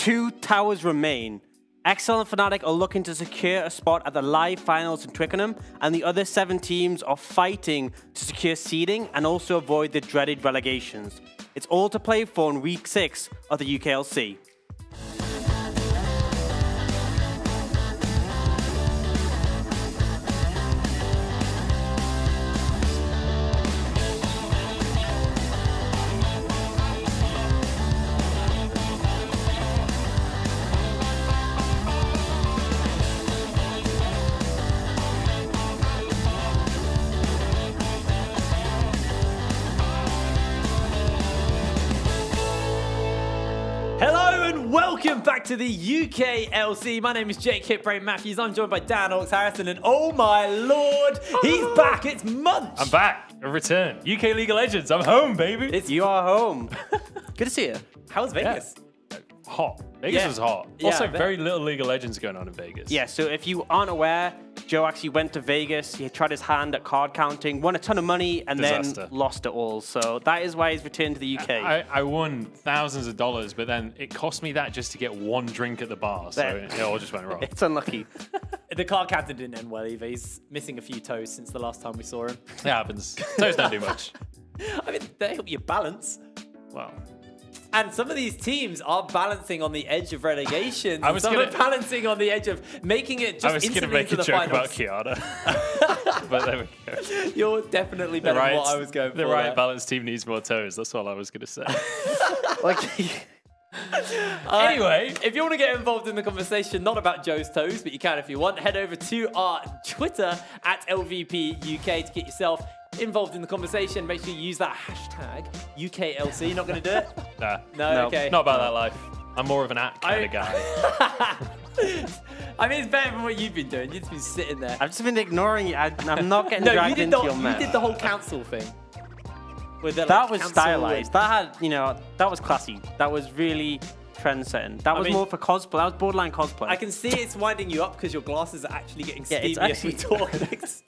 2 towers remain. XL and Fnatic are looking to secure a spot at the live finals in Twickenham, and the other 7 teams are fighting to secure seeding and also avoid the dreaded relegations. It's all to play for in Week 6 of the UKLC. Welcome back to the UKLC. My name is Jake Hitbrain Matthews. I'm joined by Diabolus Harrison, and oh my lord, he's back. It's Munch. I'm back. A return. UK League of Legends. I'm home, baby. You are home. Good to see you. How was Vegas? Yeah. Hot. Vegas was hot. Yeah, also, very little League of Legends going on in Vegas. Yeah, so if you aren't aware, Joe actually went to Vegas. He tried his hand at card counting, won a ton of money, and then lost it all. So that is why he's returned to the UK. I won thousands of dollars, but then it cost me that just to get one drink at the bar. So it all just went wrong. It's unlucky. The card captain didn't end well either. He's missing a few toes since the last time we saw him. It happens. Toes don't do much. I mean, they help you balance. Well. And some of these teams are balancing on the edge of relegation. Some are balancing on the edge of making it just instantly into the finals. I was going to make a joke about Kiana. But there we go. You're definitely better than what I was going for. The right balanced team needs more toes. That's all I was going to say. Anyway, if you want to get involved in the conversation, not about Joe's toes, but you can if you want, head over to our Twitter at LVPUK to get yourself involved in the conversation. Make sure you use that hashtag UKLC. You're not going to do it? Nah. No, okay. Not about that life. I'm more of an act kind of guy. I mean, it's better than what you've been doing. You've just been sitting there. I've just been ignoring you. I'm not getting dragged into your mess. You did the whole council thing. That was stylized. That had, that was classy. That was really trend-setting. That was more for cosplay. That was borderline cosplay. I can see it's winding you up because your glasses are actually getting steamy as we talk.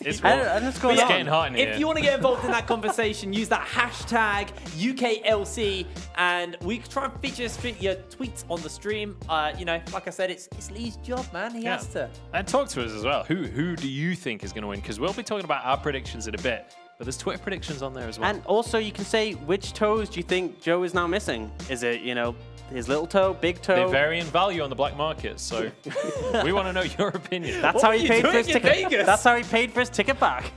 It's getting hot in here. If you want to get involved in that conversation, use that hashtag UKLC, and we try and feature your tweets on the stream. Like I said, it's Lee's job, man. He has to. And talk to us as well. Who do you think is going to win? Because we'll be talking about our predictions in a bit. But there's Twitter predictions on there as well. And also, you can say, which toes do you think Joe is now missing? Is it, his little toe, big toe? They vary in value on the black market, so we want to know your opinion. That's how he paid for his ticket. That's how he paid for his ticket back.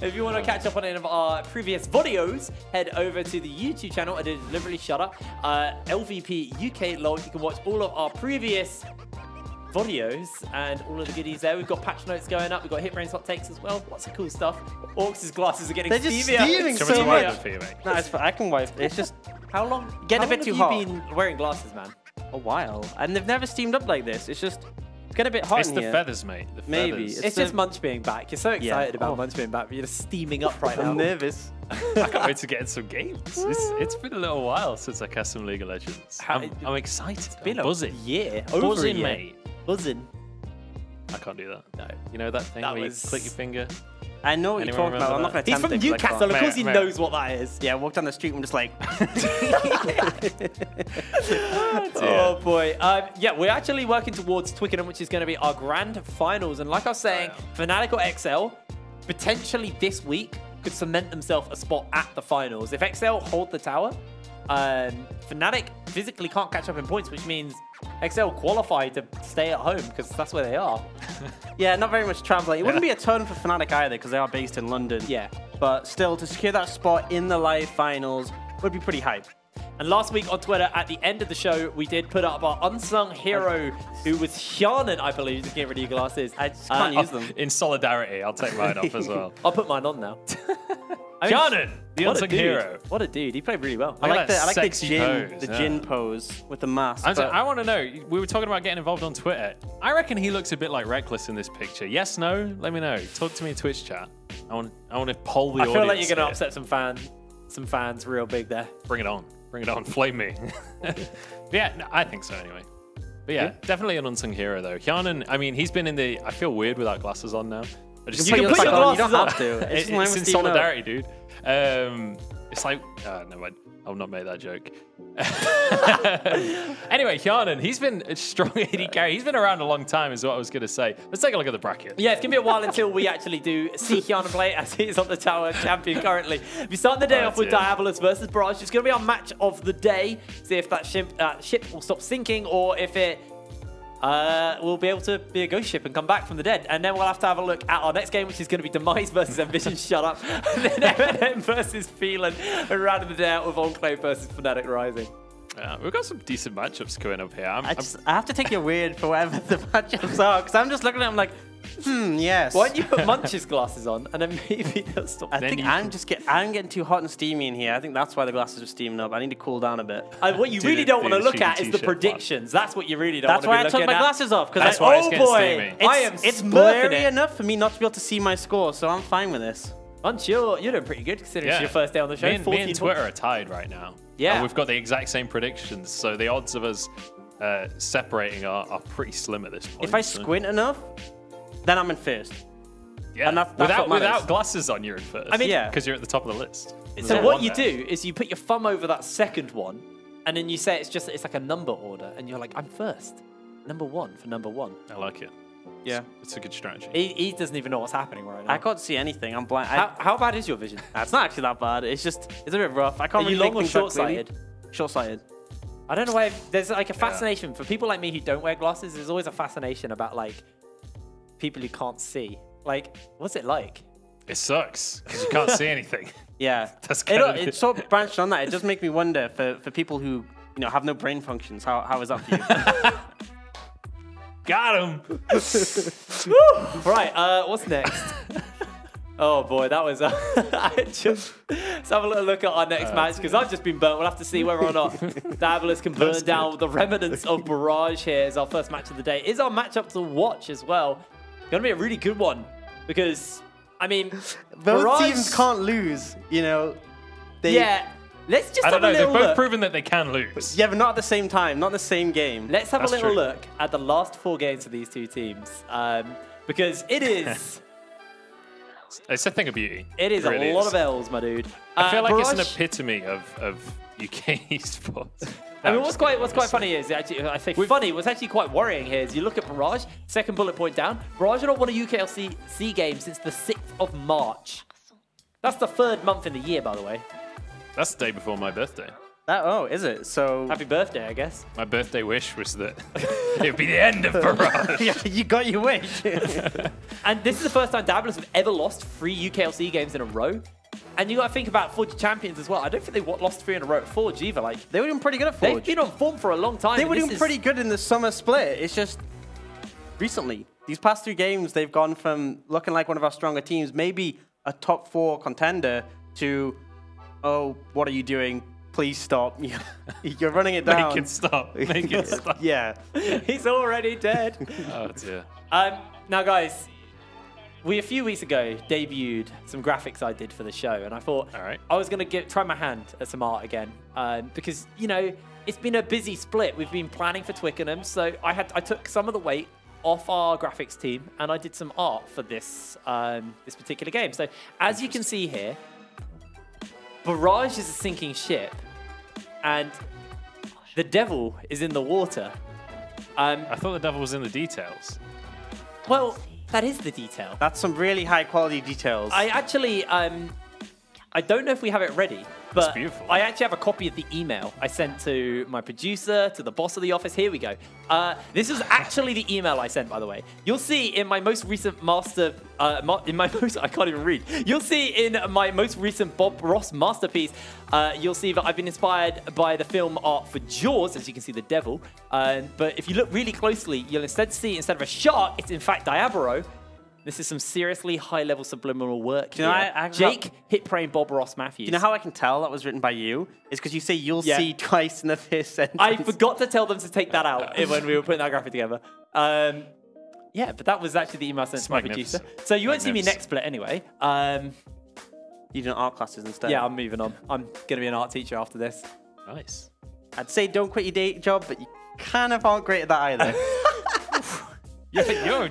If you want to catch up on any of our previous videos, head over to the YouTube channel. I did deliberately shut up. LVP UK log. You can watch all of our previous videos and all of the goodies there. We've got patch notes going up. We've got Hitbrain's hot takes as well. Lots of cool stuff. Orcs' glasses are getting They're just steaming so much. No, it's fine. I can wipe. It's just how long? Getting a bit too hot. Have you been wearing glasses, man? A while, and they've never steamed up like this. It's just get a bit hot. It's the feathers, mate. The Maybe feathers. It's just Munch being back. You're so excited about Munch being back, but you're just steaming up right now. I'm nervous. I can't wait to get in some games. It's been a little while since I cast some League of Legends. I'm excited. It's been buzzing. A year. Buzzing, mate. Buzzing. I can't do that. No. You know that thing where you click your finger? I know what you're talking about. I'm not going to He's from Newcastle. Of course he knows what that is. Yeah, I walked down the street and I'm just like... Oh, boy. Yeah, we're actually working towards Twickenham, which is going to be our grand finals. And like I was saying, Fnatic or XL, potentially this week, could cement themselves a spot at the finals. If XL hold the tower, Fnatic physically can't catch up in points, which means XL qualify to stay at home because that's where they are. Yeah, not very much traveling. It wouldn't be a ton for Fnatic either because they are based in London. Yeah. But still, to secure that spot in the live finals would be pretty hype. And last week on Twitter, at the end of the show, we did put up our unsung hero, who was Hyanan, I believe, to get rid of your glasses. I just can't use them. In solidarity, I'll take mine off as well. I'll put mine on now. Hyanan, the unsung hero. What a dude. He played really well. I like the Jin pose with the mask. I want to know, we were talking about getting involved on Twitter. I reckon he looks a bit like Reckless in this picture. Yes, no? Let me know. Talk to me in Twitch chat. I want to poll the audience. I feel like you're going to upset some fans real big there. Bring it on. Bring it on. Flame me. Yeah, no, I think so anyway. But yeah, definitely an unsung hero though. Hyanan, I mean, he's been in the... I feel weird without glasses on now. You can put your glasses on. You don't have to. It's in solidarity, dude. It's like... never mind. I'll not make that joke. Anyway, Hjarnan, he's been a strong AD carry. He's been around a long time, is what I was going to say. Let's take a look at the bracket. Yeah, it's going to be a while until we actually do see Hjarnan play, as he is on the tower champion currently. We start the day off with Diabolus versus Barrage. It's going to be our match of the day. See if that ship will stop sinking, or if it will be able to be a ghost ship and come back from the dead. And then we'll have to have a look at our next game, which is going to be Demise versus Ambition. Shut up. And then M&M versus Phelan, and rounding the day out with Enclave versus Fnatic Rising. We've got some decent matchups going up here. I have to take your word for whatever the matchups are, because I'm just looking at them like, yes. Why don't you put Munch's glasses on, and then maybe they'll stop. I think I'm getting too hot and steamy in here. I think that's why the glasses are steaming up. I need to cool down a bit. What you really don't want to look at is the predictions. That's what you really don't want to be looking at. That's why I took my glasses off. That's why it's getting steamy. It's blurry enough for me not to be able to see my score, so I'm fine with this. Munch, you're doing pretty good considering it's your first day on the show. Me and Twitter are tied right now. Yeah. And we've got the exact same predictions, so the odds of us separating are pretty slim at this point. If I squint enough, then I'm in first. Yeah, and that's without glasses on, you're in first. I mean, because you're at the top of the list. So what you do is you put your thumb over that second one, and then you say it's like a number order, and you're like, I'm first. Number one for number one. I like it. Yeah. It's a good strategy. He doesn't even know what's happening right now. I can't see anything. I'm blind. How bad is your vision? It's not actually that bad. It's a bit rough. I can't Are you really long or short-sighted? Short-sighted. I don't know why. There's like a fascination for people like me who don't wear glasses. There's always a fascination about like people who can't see. Like, what's it like? It sucks because you can't see anything. Yeah, it's sort of branched on that. It does make me wonder for people who have no brain functions. How is that for you? Got him. Right, what's next? Oh boy, that was. Let's have a little look at our next match, because I've just been burnt. We'll have to see whether or not Diabolus can burn down the remnants of Barrage here as our first match of the day. Is our matchup to watch as well. Going to be a really good one, because I mean, both teams can't lose. Yeah. Let's just have a little look. They've both look. proven that they can lose. Yeah, but not at the same time, not the same game. Let's have a little look at the last 4 games of these two teams, because it is. It's a thing of beauty. It is really a lot of L's, my dude. I feel like Barrage, it's an epitome of UK esports. I mean, what's quite funny is actually, I say funny. What's actually quite worrying here is you look at Barrage, second bullet point down. Barrage have not won a UKLC game since the 6th of March. That's the 3rd month in the year, by the way. That's the day before my birthday. Is it? So happy birthday, I guess. My birthday wish was that it would be the end of Barrage. Yeah, you got your wish. And this is the first time Diabolus have ever lost 3 UKLC games in a row. And you got to think about Forge champions as well. I don't think they lost 3 in a row at Forge either. Like, they were doing pretty good at Forge. They've been on form for a long time. They were doing pretty good in the summer split. It's just recently, these past 3 games, they've gone from looking like one of our stronger teams, maybe a top 4 contender, to, oh, what are you doing? Please stop. You're running it down. Make it stop. Make it stop. Yeah. He's already dead. Oh, dear. Now, guys, we a few weeks ago debuted some graphics I did for the show, and I thought I was going to try my hand at some art again, because, it's been a busy split. We've been planning for Twickenham, so I took some of the weight off our graphics team, and I did some art for this this particular game. So, as you can see here, Barrage is a sinking ship, and the devil is in the water. I thought the devil was in the details. Well, that is the detail. That's some really high quality details. I actually, I don't know if we have it ready, but beautiful. I actually have a copy of the email I sent to my producer, to the boss of the office. Here we go. This is actually the email I sent, by the way. You'll see in my most recent I can't even read. You'll see in my most recent Bob Ross masterpiece, you'll see that I've been inspired by the film art for Jaws, as you can see the devil. But if you look really closely, you'll instead see, instead of a shark, it's in fact Diabolo. This is some seriously high-level subliminal work here. Jake, Hit Praying Bob Ross Matthews. Do you know how I can tell that was written by you? It's because you say you'll see twice in the first sentence. I forgot to tell them to take that out when we were putting that graphic together. Yeah, but that was actually the email I sent to my producer. So you won't see me next split anyway. You do art classes instead. Yeah, I'm moving on. I'm going to be an art teacher after this. Nice. I'd say don't quit your day job, but you kind of aren't great at that either.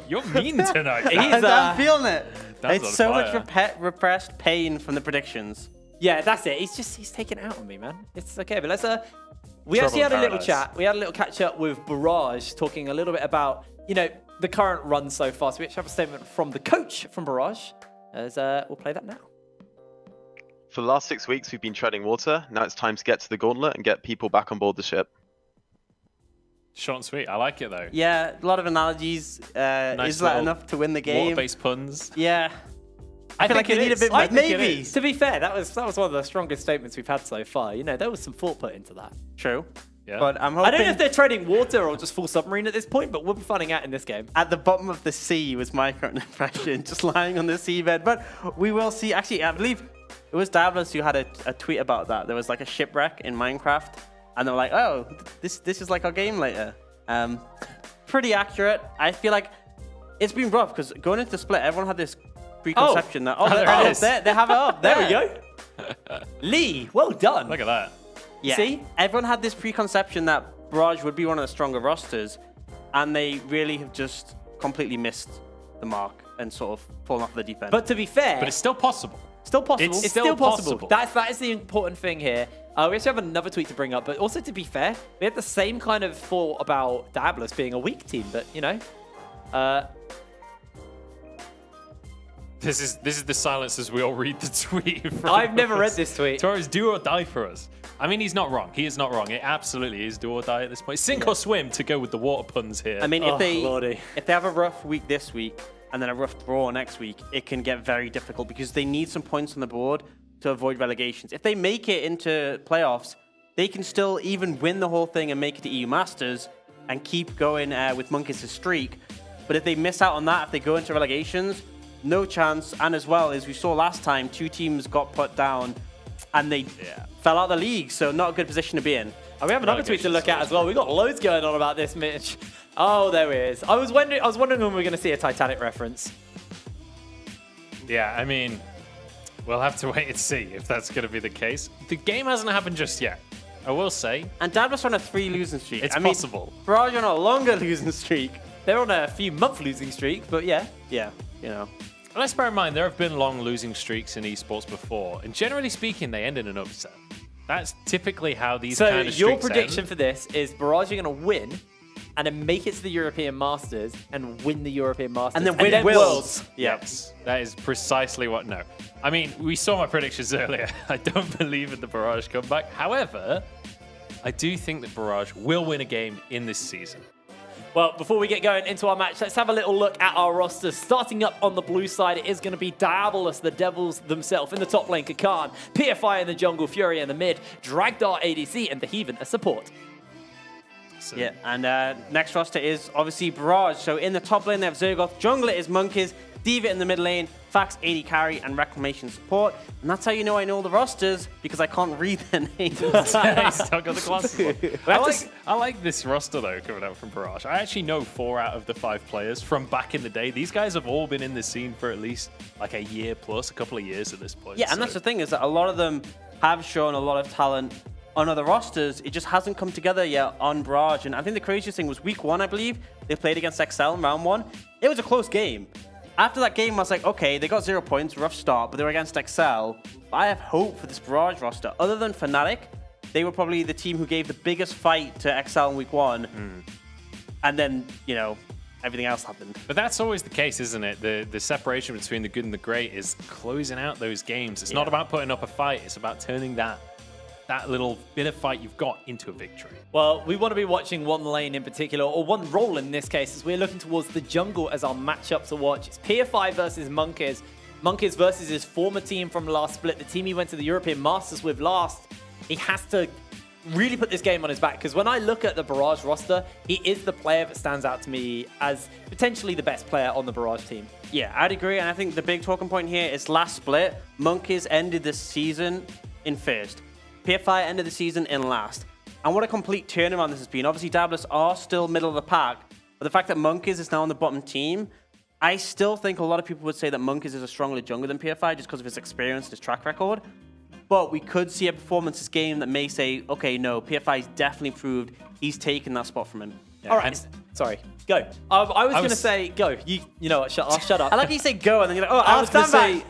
You're mean tonight. I'm feeling it. It's so much repressed pain from the predictions. Yeah, that's it. He's taking it out on me, man. It's okay, but let's we Trouble actually had a little paradise. chat. We had a little catch up with Barrage, talking a little bit about, you know, the current run so far. So we actually have a statement from the coach from Barrage. As we'll play that now. For the last 6 weeks, we've been treading water. Now it's time to get to the gauntlet and get people back on board the ship. Short and sweet. I like it though. Yeah, a lot of analogies. Is that little enough to win the game? Water-based puns. Yeah. I feel like think we it need a is. bit I more. think it Maybe. is. To be fair, that was one of the strongest statements we've had so far. You know, there was some thought put into that. True. Yeah. But I'm hoping I don't know if they're treading water or just full submarine at this point, but we'll be finding out in this game. at the bottom of the sea was my current impression, just lying on the seabed. But we will see. Actually, I believe it was Diabolus who had a tweet about that. There was like a shipwreck in Minecraft, and they were like, "Oh, this is like our game later." Pretty accurate. I feel like it's been rough because going into the split, everyone had this preconception that there it is. they have it up. There we go. Lee, well done. Look at that. Yeah. See? Everyone had this preconception that Barrage would be one of the stronger rosters, and they really have just completely missed the mark and sort of fallen off the deep end. But to be fair, But it's still possible. still possible. it's still still possible. possible. That is the important thing here. We actually have another tweet to bring up, but also to be fair, we had the same kind of thought about Diabolus being a weak team, but you know, This is the silence as we all read the tweet. I've never read this tweet. Torres, do or die for us. I mean, he's not wrong. He is not wrong. It absolutely is do or die at this point. Sink or swim to go with the water puns here. I mean, Oh, if they have a rough week this week and then a rough draw next week, it can get very difficult because they need some points on the board to avoid relegations. If they make it into playoffs, they can still even win the whole thing and make it to EU Masters and keep going with Monkeys' streak. But if they miss out on that, if they go into relegations, no chance. And as well, as we saw last time, 2 teams got put down and they fell out of the league. So not a good position to be in. And we have another tweet to look at as well. We've got loads going on about this, Mitch. Oh, there he is. I was wondering when we were going to see a Titanic reference. Yeah, I mean, we'll have to wait and see if that's going to be the case. The game hasn't happened just yet, I will say. And Diabolus on a 3 losing streak. It's possible. Barrage on a longer losing streak. They're on a few month losing streak, but yeah. Yeah, you know. And let's bear in mind, there have been long losing streaks in esports before, and generally speaking, they end in an upset. That's typically how these So kind of your streaks prediction end. for this is Barrage are going to win and then make it to the European Masters and win the European Masters. And then win Worlds. Yes, that is precisely what. No, I mean, we saw my predictions earlier. I don't believe in the Barrage comeback. However, I do think that Barrage will win a game in this season. Well, before we get going into our match, let's have a little look at our roster. Starting up on the blue side, it is going to be Diabolus, the Devils themselves. In the top lane, Kakan, PFI in the jungle, Fury in the mid, Dragdar ADC, and the Heathen as support. So, Yeah, and next roster is obviously Barrage. So in the top lane, they have Zergoth. Jungler is Monkeys. Diva in the mid lane. Fax, AD carry, and Reclamation support. And that's how you know I know the rosters, because I can't read their names. He's still got the glasses on. I like this roster, though, coming out from Barrage. I actually know 4 out of the 5 players from back in the day. These guys have all been in the scene for at least like a year plus, a couple of years at this point. Yeah, and that's the thing, is that a lot of them have shown a lot of talent on other rosters. It just hasn't come together yet on Barrage. And I think the craziest thing was week 1, I believe. They played against XL in round 1. It was a close game. After that game, I was like, okay, they got 0 points, rough start, but they were against XL. I have hope for this Barrage roster. Other than Fnatic, they were probably the team who gave the biggest fight to XL in week 1. And then, you know, everything else happened. But that's always the case, isn't it? The separation between the good and the great is closing out those games. It's not about putting up a fight. It's about turning that little bit of fight you've got into a victory. Well, we want to be watching one lane in particular, or one role in this case, as we're looking towards the jungle as our matchup to watch. It's PFI versus Monkeys. Monkeys versus his former team from last split, the team he went to the European Masters with last. He has to really put this game on his back, because when I look at the Barrage roster, he is the player that stands out to me as potentially the best player on the Barrage team. Yeah, I'd agree. And I think the big talking point here is last split, Monkeys ended the season in first. PFI ended the season in last. And what a complete turnaround this has been. Obviously, Diabolus are still middle of the pack, but the fact that Monkeys is now on the bottom team, I still think a lot of people would say that Monkeys is a stronger jungler than PFI just because of his experience and his track record. But we could see a performance this game that may say, okay, no, PFI's definitely proved he's taken that spot from him. Yeah. All right, sorry, go. I was going to say go. You know what? I'll shut up. I like you say go, and then you're like, oh, I was going to say,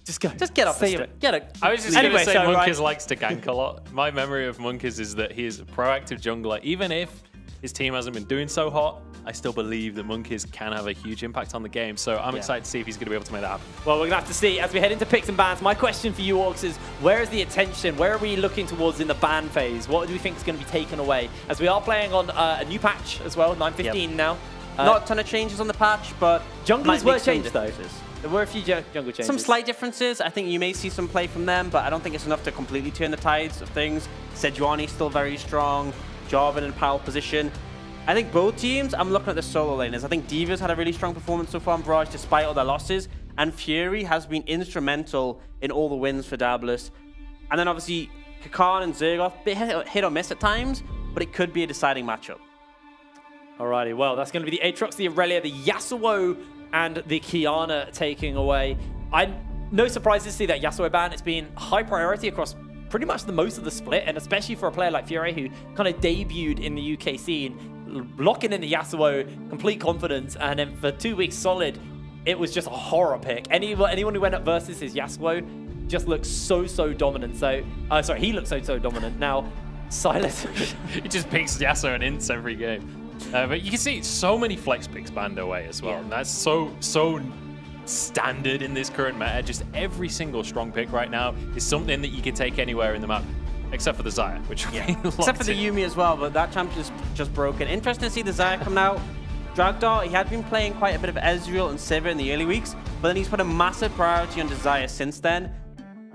Just go. Just get off the street. Get it. I was just going to say so, Monkiz likes to gank a lot. My memory of Monkiz is that he is a proactive jungler. Even if his team hasn't been doing so hot, I still believe that Monkiz can have a huge impact on the game. So I'm excited to see if he's going to be able to make that happen. Well, we're going to have to see as we head into picks and bans. My question for you, Orcs, is where is the attention? Where are we looking towards in the ban phase? What do we think is going to be taken away? As we are playing on a new patch as well, 9.15 now. Not a ton of changes on the patch, but junglers were changed though. There were a few jungle changes. Some slight differences. I think you may see some play from them, but I don't think it's enough to completely turn the tides of things. Sejuani still very strong. Jarvan in a power position. I think both teams, I'm looking at the solo laners. I think Diva's had a really strong performance so far in Barrage despite all their losses. And Fury has been instrumental in all the wins for Diabolus. And then obviously, Kakarn and Zergoth, bit hit or miss at times, but it could be a deciding matchup. Alrighty, well, that's going to be the Aatrox, the Aurelia, the Yasuo, and the Kiana taking away. No surprise to see that Yasuo ban. It's been high priority across pretty much most of the split, and especially for a player like Fury who kind of debuted in the UK scene, locking in the Yasuo, complete confidence, and then for 2 weeks solid, it was just a horror pick. Anyone who went up versus his Yasuo just looks so dominant. So, sorry, he looks so dominant. Now, Silas. He just picks Yasuo and ints every game. But you can see so many flex picks banned away as well. And that's so standard in this current meta. Just every single strong pick right now is something that you can take anywhere in the map. Except for the Xayah, which except for the Yuumi as well, but that champion's just broken. Interesting to see the Xayah come out. Dragdar, he had been playing quite a bit of Ezreal and Sivir in the early weeks, but then he's put a massive priority on Xayah since then.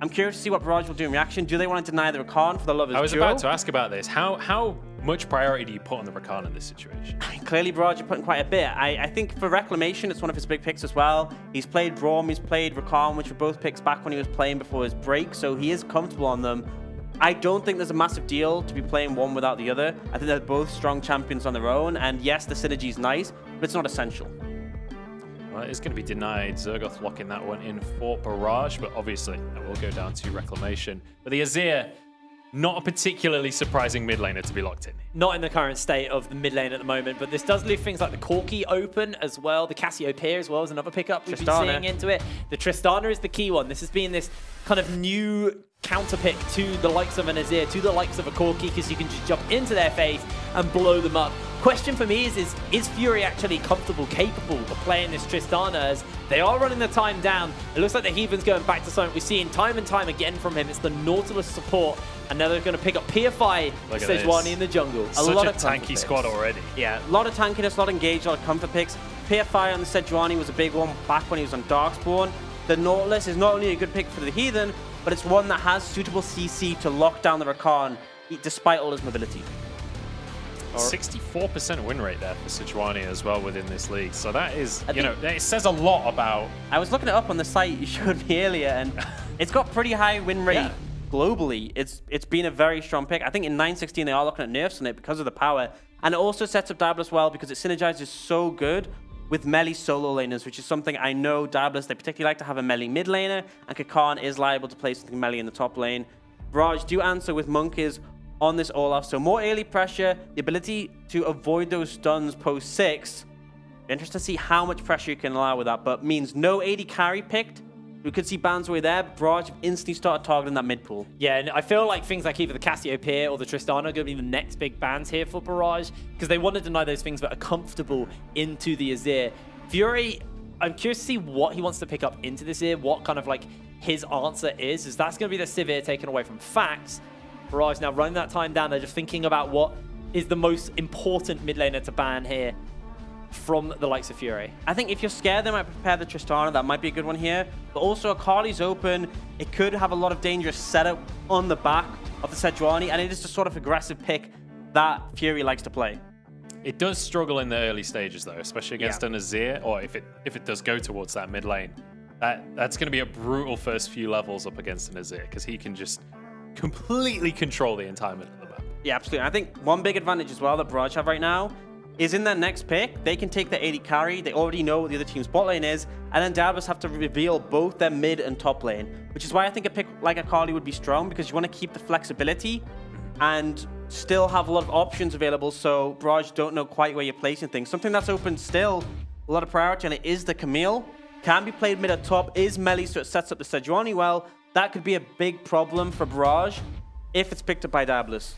I'm curious to see what Barrage will do in reaction. Do they want to deny the Rakan for the love of I was about to ask about this. How much priority do you put on the Rakan in this situation? I mean, clearly, Barrage are putting quite a bit. I think for Reclamation, it's one of his big picks as well. He's played Braum, he's played Rakan, which were both picks back when he was playing before his break, so he is comfortable on them. I don't think there's a massive deal to be playing one without the other. I think they're both strong champions on their own, and yes, the synergy is nice, but it's not essential. Well, it's going to be denied. Zergoth locking that one in for Barrage, but obviously that will go down to Reclamation. But the Azir, not a particularly surprising mid laner to be locked in. Not in the current state of the mid lane at the moment, but this does leave things like the Corki open as well. The Cassiopeia as well is another pickup we've been seeing into it. The Tristana is the key one. This has been this kind of new counter pick to the likes of an Azir, to the likes of a Corki, because you can just jump into their face and blow them up. Question for me is Fury actually comfortable, capable of playing this Tristana, as they are running the time down? It looks like the Heathen's going back to something we've seen time and time again from him. It's the Nautilus support, and now they're going to pick up PFI, Sejuani in the jungle. Such a lot of tanky squad already. Yeah, a lot of tankiness, a lot of engage, a lot of comfort picks. PFI on the Sejuani was a big one back when he was on Darkspawn. The Nautilus is not only a good pick for the Heathen, but it's one that has suitable CC to lock down the Rakan, despite all his mobility. 64% win rate there for Sejuani as well within this league. So that is, you know, it says a lot about... I was looking it up on the site you showed me earlier, and it's got pretty high win rate globally. It's been a very strong pick. I think in 9.16 they are looking at nerfs on it because of the power. And it also sets up Diabolus well because it synergizes so good with melee solo laners, which is something I know Diabolus, they particularly like to have a melee mid laner, and Kakarn is liable to play something melee in the top lane. Barrage do answer with Monkiz on this Olaf, so more early pressure, the ability to avoid those stuns post 6. Interesting to see how much pressure you can allow with that, but means no AD carry picked. We could see bans away there. Barrage instantly started targeting that mid pool. Yeah, and I feel like things like either the Cassiopeia or the Tristana are going to be the next big bans here for Barrage, because they want to deny those things that are comfortable into the Azir. Fury, I'm curious to see what he wants to pick up into this Azir, what kind of like his answer is, as that's going to be the Sivir taken away from Fax. Barrage now running that time down. They're just thinking about what is the most important mid laner to ban here from the likes of Fury. I think if you're scared, they might prepare the Tristana. That might be a good one here. But also, Akali's open. It could have a lot of dangerous setup on the back of the Sejuani, and it is the sort of aggressive pick that Fury likes to play. It does struggle in the early stages, though, especially against an Azir, or if it does go towards that mid lane. That's going to be a brutal first few levels up against an Azir, because he can just completely control the entire middle of the map. Yeah, absolutely. I think one big advantage as well that Barrage have right now is in their next pick, they can take the AD carry. They already know what the other team's bot lane is, and then Diabolus have to reveal both their mid and top lane, which is why I think a pick like Akali would be strong, because you want to keep the flexibility and still have a lot of options available, so Barrage don't know quite where you're placing things. Something that's open still, a lot of priority, and it is the Camille. can be played mid at top, is melee, so it sets up the Sejuani well. That could be a big problem for Barrage if it's picked up by Diabolus.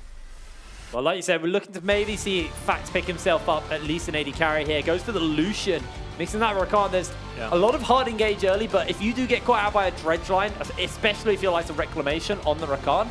Well, like you said, we're looking to maybe see Fact pick himself up at least an AD carry here. Goes for the Lucian, mixing that Rakan. There's a lot of hard engage early, but if you do get caught out by a Dredge line, especially if you're like a Reclamation on the Rakan,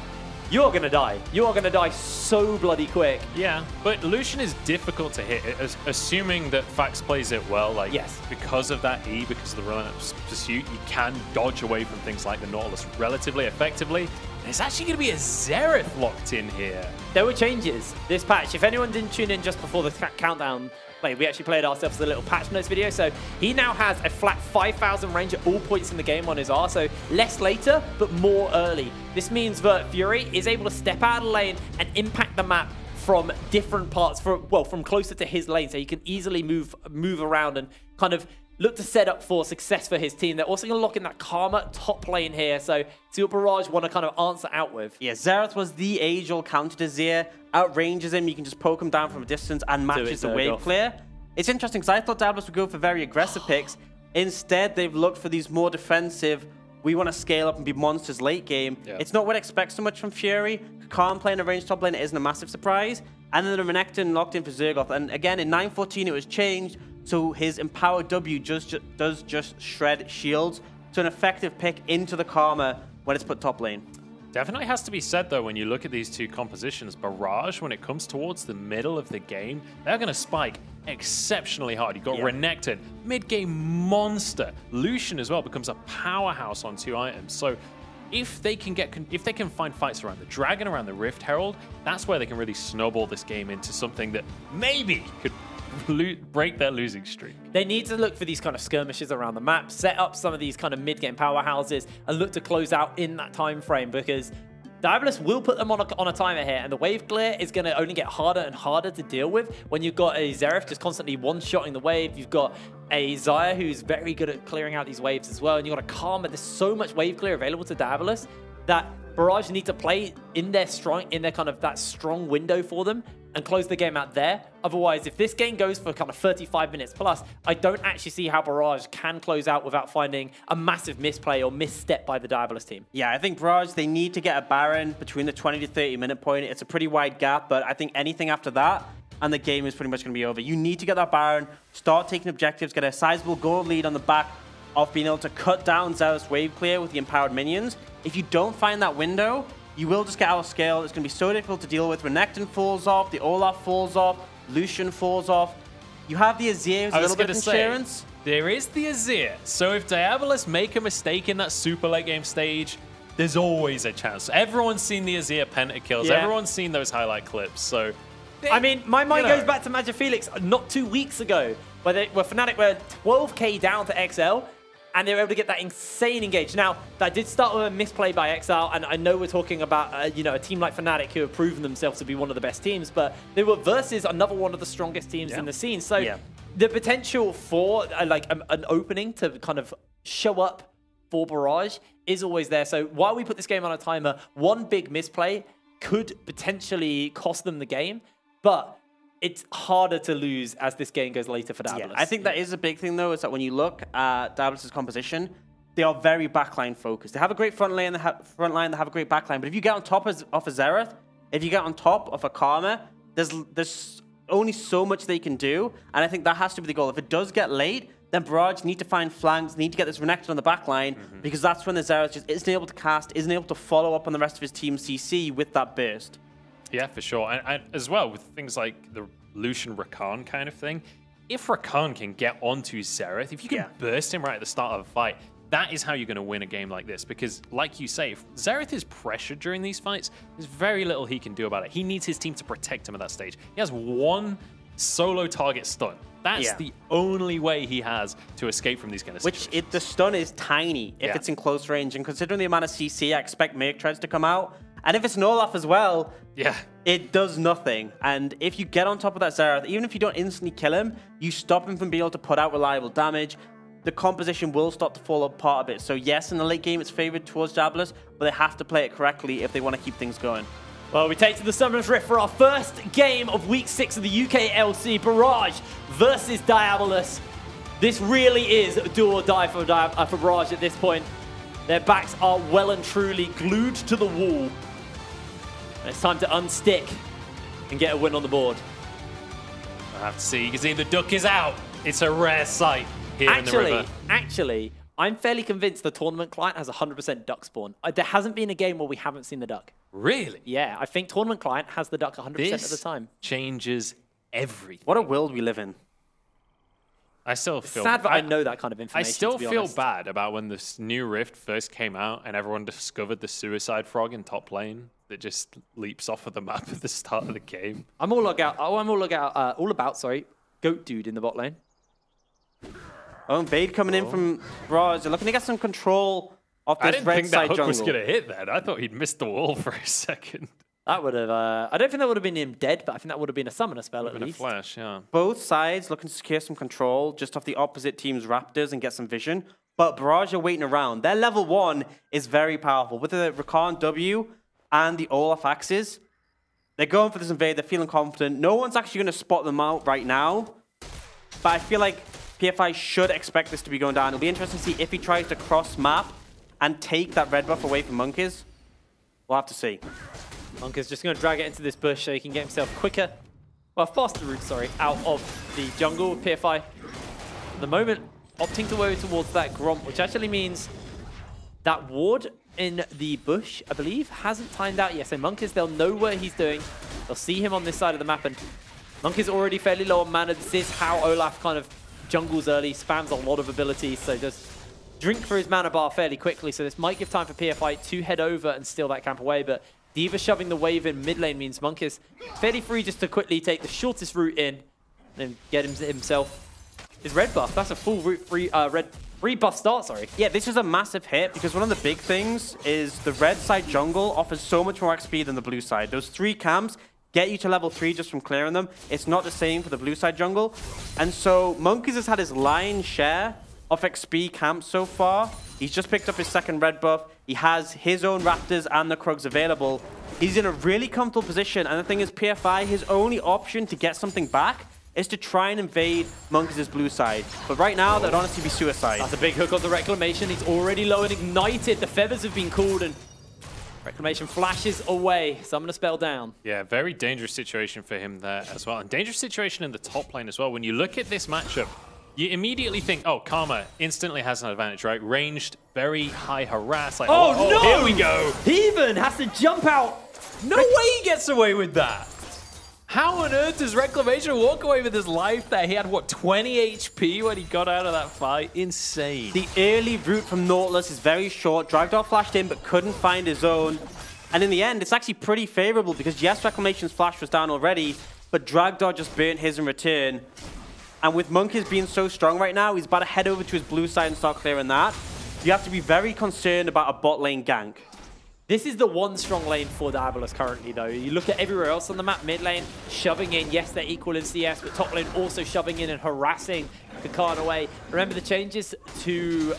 you're going to die. You are going to die so bloody quick. Yeah, but Lucian is difficult to hit, assuming that Fax plays it well. Like, yes, because of that E, because of the relentless pursuit, you can dodge away from things like the Nautilus relatively effectively. There's actually going to be a Xerath locked in here. There were changes this patch. If anyone didn't tune in just before the countdown play, we actually played ourselves a little patch notes video. So he now has a flat 5,000 range at all points in the game on his R. So less later, but more early. This means that Fury is able to step out of the lane and impact the map from different parts, from closer to his lane. So he can easily move around and kind of look to set up for success for his team. They're also going to lock in that Karma top lane here. So see what Barrage want to kind of answer out with. Yeah, Xerath was the age-old counter to Zir. Outranges him. You can just poke him down from a distance and matches the wave clear. It's interesting because I thought Diabolus would go for very aggressive picks. Instead, they've looked for these more defensive, we want to scale up and be monsters late game. Yeah. It's not what I expect so much from Fury. Khan playing a ranged top lane isn't a massive surprise. And then the Renekton locked in for Zergoth. And again, in 9.14, it was changed. So his Empowered W does just shred shields. So an effective pick into the Karma when it's put top lane. Definitely has to be said, though, when you look at these two compositions, Barrage, when it comes towards the middle of the game, they're going to spike exceptionally hard. You've got Renekton, mid-game monster. Lucian as well becomes a powerhouse on 2 items. So if they can find fights around the Dragon, around the Rift Herald, that's where they can really snowball this game into something that maybe could break their losing streak. They need to look for these kind of skirmishes around the map, set up some of these kind of mid-game powerhouses, and look to close out in that time frame, because Diabolus will put them on a timer here, and the wave clear is going to only get harder and harder to deal with when you've got a Xerath just constantly one-shotting the wave. You've got a Xayah who's very good at clearing out these waves as well, and you've got a Karma. There's so much wave clear available to Diabolus that Barrage need to play in their kind of that strong window for them and close the game out there. Otherwise, if this game goes for kind of 35 minutes plus, I don't actually see how Barrage can close out without finding a massive misplay or misstep by the Diabolus team. Yeah, I think Barrage, they need to get a Baron between the 20 to 30 minute point. It's a pretty wide gap, but I think anything after that, and the game is pretty much going to be over. You need to get that Baron, start taking objectives, get a sizable gold lead on the back of being able to cut down Xerath's wave clear with the empowered minions. If you don't find that window, you will just get out of scale. It's going to be so difficult to deal with. Renekton falls off, the Olaf falls off, Lucian falls off. You have the Azir with a little bit of insurance. There is the Azir. So if Diabolus make a mistake in that super late game stage, there's always a chance. Everyone's seen the Azir pentakills. Yeah. Everyone's seen those highlight clips. So, I mean, my mind goes back to Magic Felix not 2 weeks ago, where Fnatic were 12k down to XL, and they were able to get that insane engage. Now, that did start with a misplay by Exile, and I know we're talking about a team like Fnatic who have proven themselves to be one of the best teams, but they were versus another one of the strongest teams in the scene. So the potential for an opening to kind of show up for Barrage is always there. So while we put this game on a timer, one big misplay could potentially cost them the game, but it's harder to lose as this game goes later for Diabolus. Yeah, I think that is a big thing, though, is that when you look at Diabolus' composition, they are very backline focused. They have a great front line, they have a great backline, but if you get on top of a Xerath, if you get on top of a Karma, there's only so much they can do, and I think that has to be the goal. If it does get late, then Barrage need to find flanks, need to get this Renekton on the backline, because that's when the Xerath just isn't able to cast, isn't able to follow up on the rest of his team's CC with that burst. Yeah, for sure. And as well, with things like the Lucian Rakan kind of thing, if Rakan can get onto Xerath, if you can burst him right at the start of a fight, that is how you're going to win a game like this. Because, like you say, if Xerath is pressured during these fights, there's very little he can do about it. He needs his team to protect him at that stage. He has one solo target stun. That's the only way he has to escape from these kind of situations. The stun is tiny if it's in close range. And considering the amount of CC, I expect Merc Treads to come out. And if it's an Olaf as well, it does nothing. And if you get on top of that Xerath, even if you don't instantly kill him, you stop him from being able to put out reliable damage. The composition will start to fall apart a bit. So yes, in the late game, it's favored towards Diabolus, but they have to play it correctly if they want to keep things going. Well, we take to the Summoner's Rift for our first game of Week 6 of the UKLC. Barrage versus Diabolus. This really is do or die for Barrage at this point. Their backs are well and truly glued to the wall. And it's time to unstick and get a win on the board. I have to see. You can see the duck is out. It's a rare sight here in the river. Actually, I'm fairly convinced the tournament client has 100% duck spawn. There hasn't been a game where we haven't seen the duck. Really? Yeah, I think tournament client has the duck 100% of the time. Changes everything. What a world we live in. I still feel sad that I know that kind of information. I still to be feel honest. bad about when this new Rift first came out and everyone discovered the suicide frog in top lane that just leaps off of the map at the start of the game. I'm all about Goat Dude in the bot lane. Oh, Vade coming in from Barrage. They're looking to get some control of this I didn't red think side that hook jungle. was going to hit that. I thought he'd missed the wall for a second. That would have. I don't think that would have been him dead, but I think that would have been a summoner spell at In a least. flash, yeah. Both sides looking to secure some control just off the opposite team's Raptors and get some vision. But Barrage are waiting around. Their level 1 is very powerful. With the Rakan W and the Olaf axes, they're going for this invade. They're feeling confident. No one's actually going to spot them out right now. But I feel like PFI should expect this to be going down. It'll be interesting to see if he tries to cross map and take that red buff away from Monkeys. We'll have to see. Monk is just going to drag it into this bush so he can get himself quicker, well, faster route, sorry, out of the jungle with PFI. At the moment, opting to go towards that Gromp, which actually means that ward in the bush, I believe, hasn't timed out yet. So Monkeys, they'll know what he's doing. They'll see him on this side of the map, and Monkeys already fairly low on mana. This is how Olaf kind of jungles early, spams a lot of abilities, so just drink through his mana bar fairly quickly. So this might give time for PFI to head over and steal that camp away, but D.Va shoving the wave in mid lane means Monk is fairly free just to quickly take the shortest route in and then get himself his red buff. That's a full route free buff start, sorry. Yeah, this is a massive hit because one of the big things is the red side jungle offers so much more XP than the blue side. Those 3 camps get you to level 3 just from clearing them. It's not the same for the blue side jungle. And so Monkeys has had his lion's share of XP camps so far. He's just picked up his second red buff. He has his own Raptors and the Krugs available. He's in a really comfortable position. And the thing is, PFI, his only option to get something back is to try and invade Monkeys' blue side. But right now, that'd honestly be suicide. That's a big hook on the Reclamation. He's already low and ignited. The feathers have been called and Reclamation flashes away. Summon a spell down. Yeah, very dangerous situation for him there as well. And dangerous situation in the top lane as well. When you look at this matchup, you immediately think, oh, Karma instantly has an advantage, right? Ranged, very high harass. Like, oh no! Here we go. He even has to jump out. No way he gets away with that. How on earth does Reclamation walk away with his life there? He had, what, 20 HP when he got out of that fight? Insane. The early route from Nautilus is very short. Dragdor flashed in but couldn't find his own. And in the end, it's actually pretty favorable because, yes, Reclamation's flash was down already, but Dragdor just burnt his in return. And with Monkeys being so strong right now, he's about to head over to his blue side and start clearing that. You have to be very concerned about a bot lane gank. This is the one strong lane for Diabolus currently, though. You look at everywhere else on the map, mid lane shoving in. Yes, they're equal in CS, but top lane also shoving in and harassing Kakan away. Remember, the changes to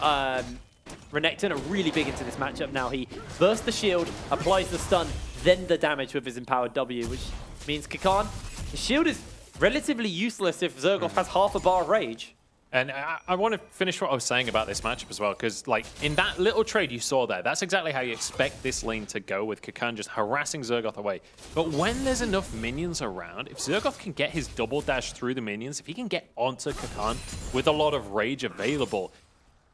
Renekton are really big into this matchup now. He bursts the shield, applies the stun, then the damage with his empowered W, which means Kakan, his shield is relatively useless if Zergoff has half a bar of rage. And I want to finish what I was saying about this matchup as well, because like in that little trade you saw there, that's exactly how you expect this lane to go, with Kakan just harassing Zergoth away. But when there's enough minions around, if Zergoth can get his double dash through the minions, if he can get onto Kakan with a lot of rage available,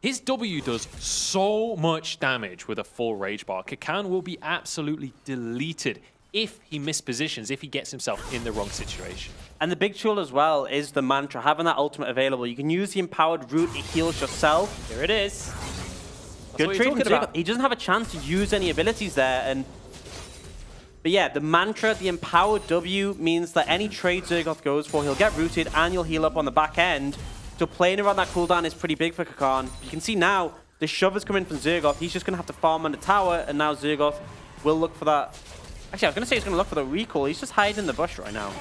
his W does so much damage with a full rage bar. Kakan will be absolutely deleted if he mispositions, if he gets himself in the wrong situation. And the big tool as well is the mantra, having that ultimate available. You can use the empowered route, it heals yourself. Here it is. Good trade from Zergoth. He doesn't have a chance to use any abilities there. But yeah, the mantra, the empowered W, means that any trade Zergoth goes for, he'll get rooted and you'll heal up on the back end. So playing around that cooldown is pretty big for Kakan. You can see now, the shove is coming from Zergoth. He's just going to have to farm on the tower, and now Zergoth will look for that. Actually, I was going to say he's going to look for the recall. He's just hiding in the bush right now.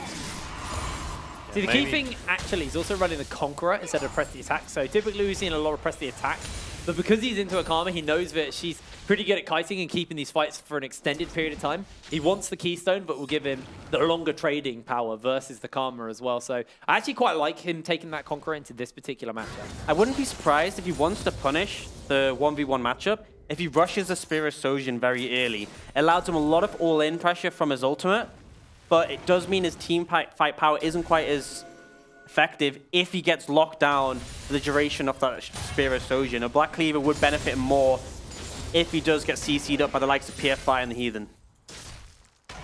See, the key thing, actually, is also running the Conqueror instead of press the attack. So typically we've seen a lot of press the attack But because he's into a Karma, he knows that she's pretty good at kiting and keeping these fights for an extended period of time. He wants the Keystone, but will give him the longer trading power versus the Karma as well. So I actually quite like him taking that Conqueror into this particular matchup. I wouldn't be surprised if he wants to punish the 1v1 matchup. If he rushes the Spear of Sojin very early, it allows him a lot of all-in pressure from his ultimate, but it does mean his team fight power isn't quite as effective if he gets locked down for the duration of that Spear of Sojin. A Black Cleaver would benefit him more if he does get CC'd up by the likes of PFI and the Heathen.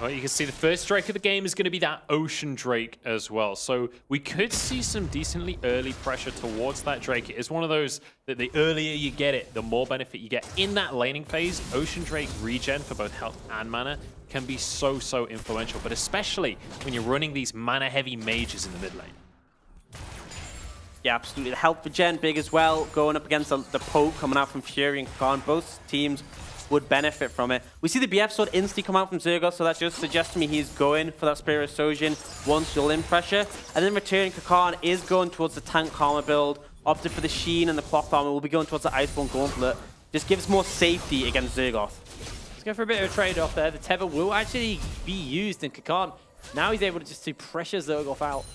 Well, you can see the first Drake of the game is going to be that Ocean Drake as well. So we could see some decently early pressure towards that Drake. It is one of those that the earlier you get it, the more benefit you get. In that laning phase, Ocean Drake regen for both health and mana can be so influential, but especially when you're running these mana-heavy mages in the mid lane. Yeah, absolutely. The health regen big as well, going up against the poke coming out from Fury and Kakan. Both teams would benefit from it. We see the BF sword instantly come out from Zergoth, so that just suggests to me he's going for that Spear of Sojin once you're in pressure. And then returning Kakan is going towards the tank Karma build, opted for the Sheen and the cloth armor, will be going towards the Iceborne Gauntlet. Just gives more safety against Zergoth. Let's go for a bit of a trade-off there. The Tether will actually be used in Kakan. Now he's able to just to pressure Zergoth out.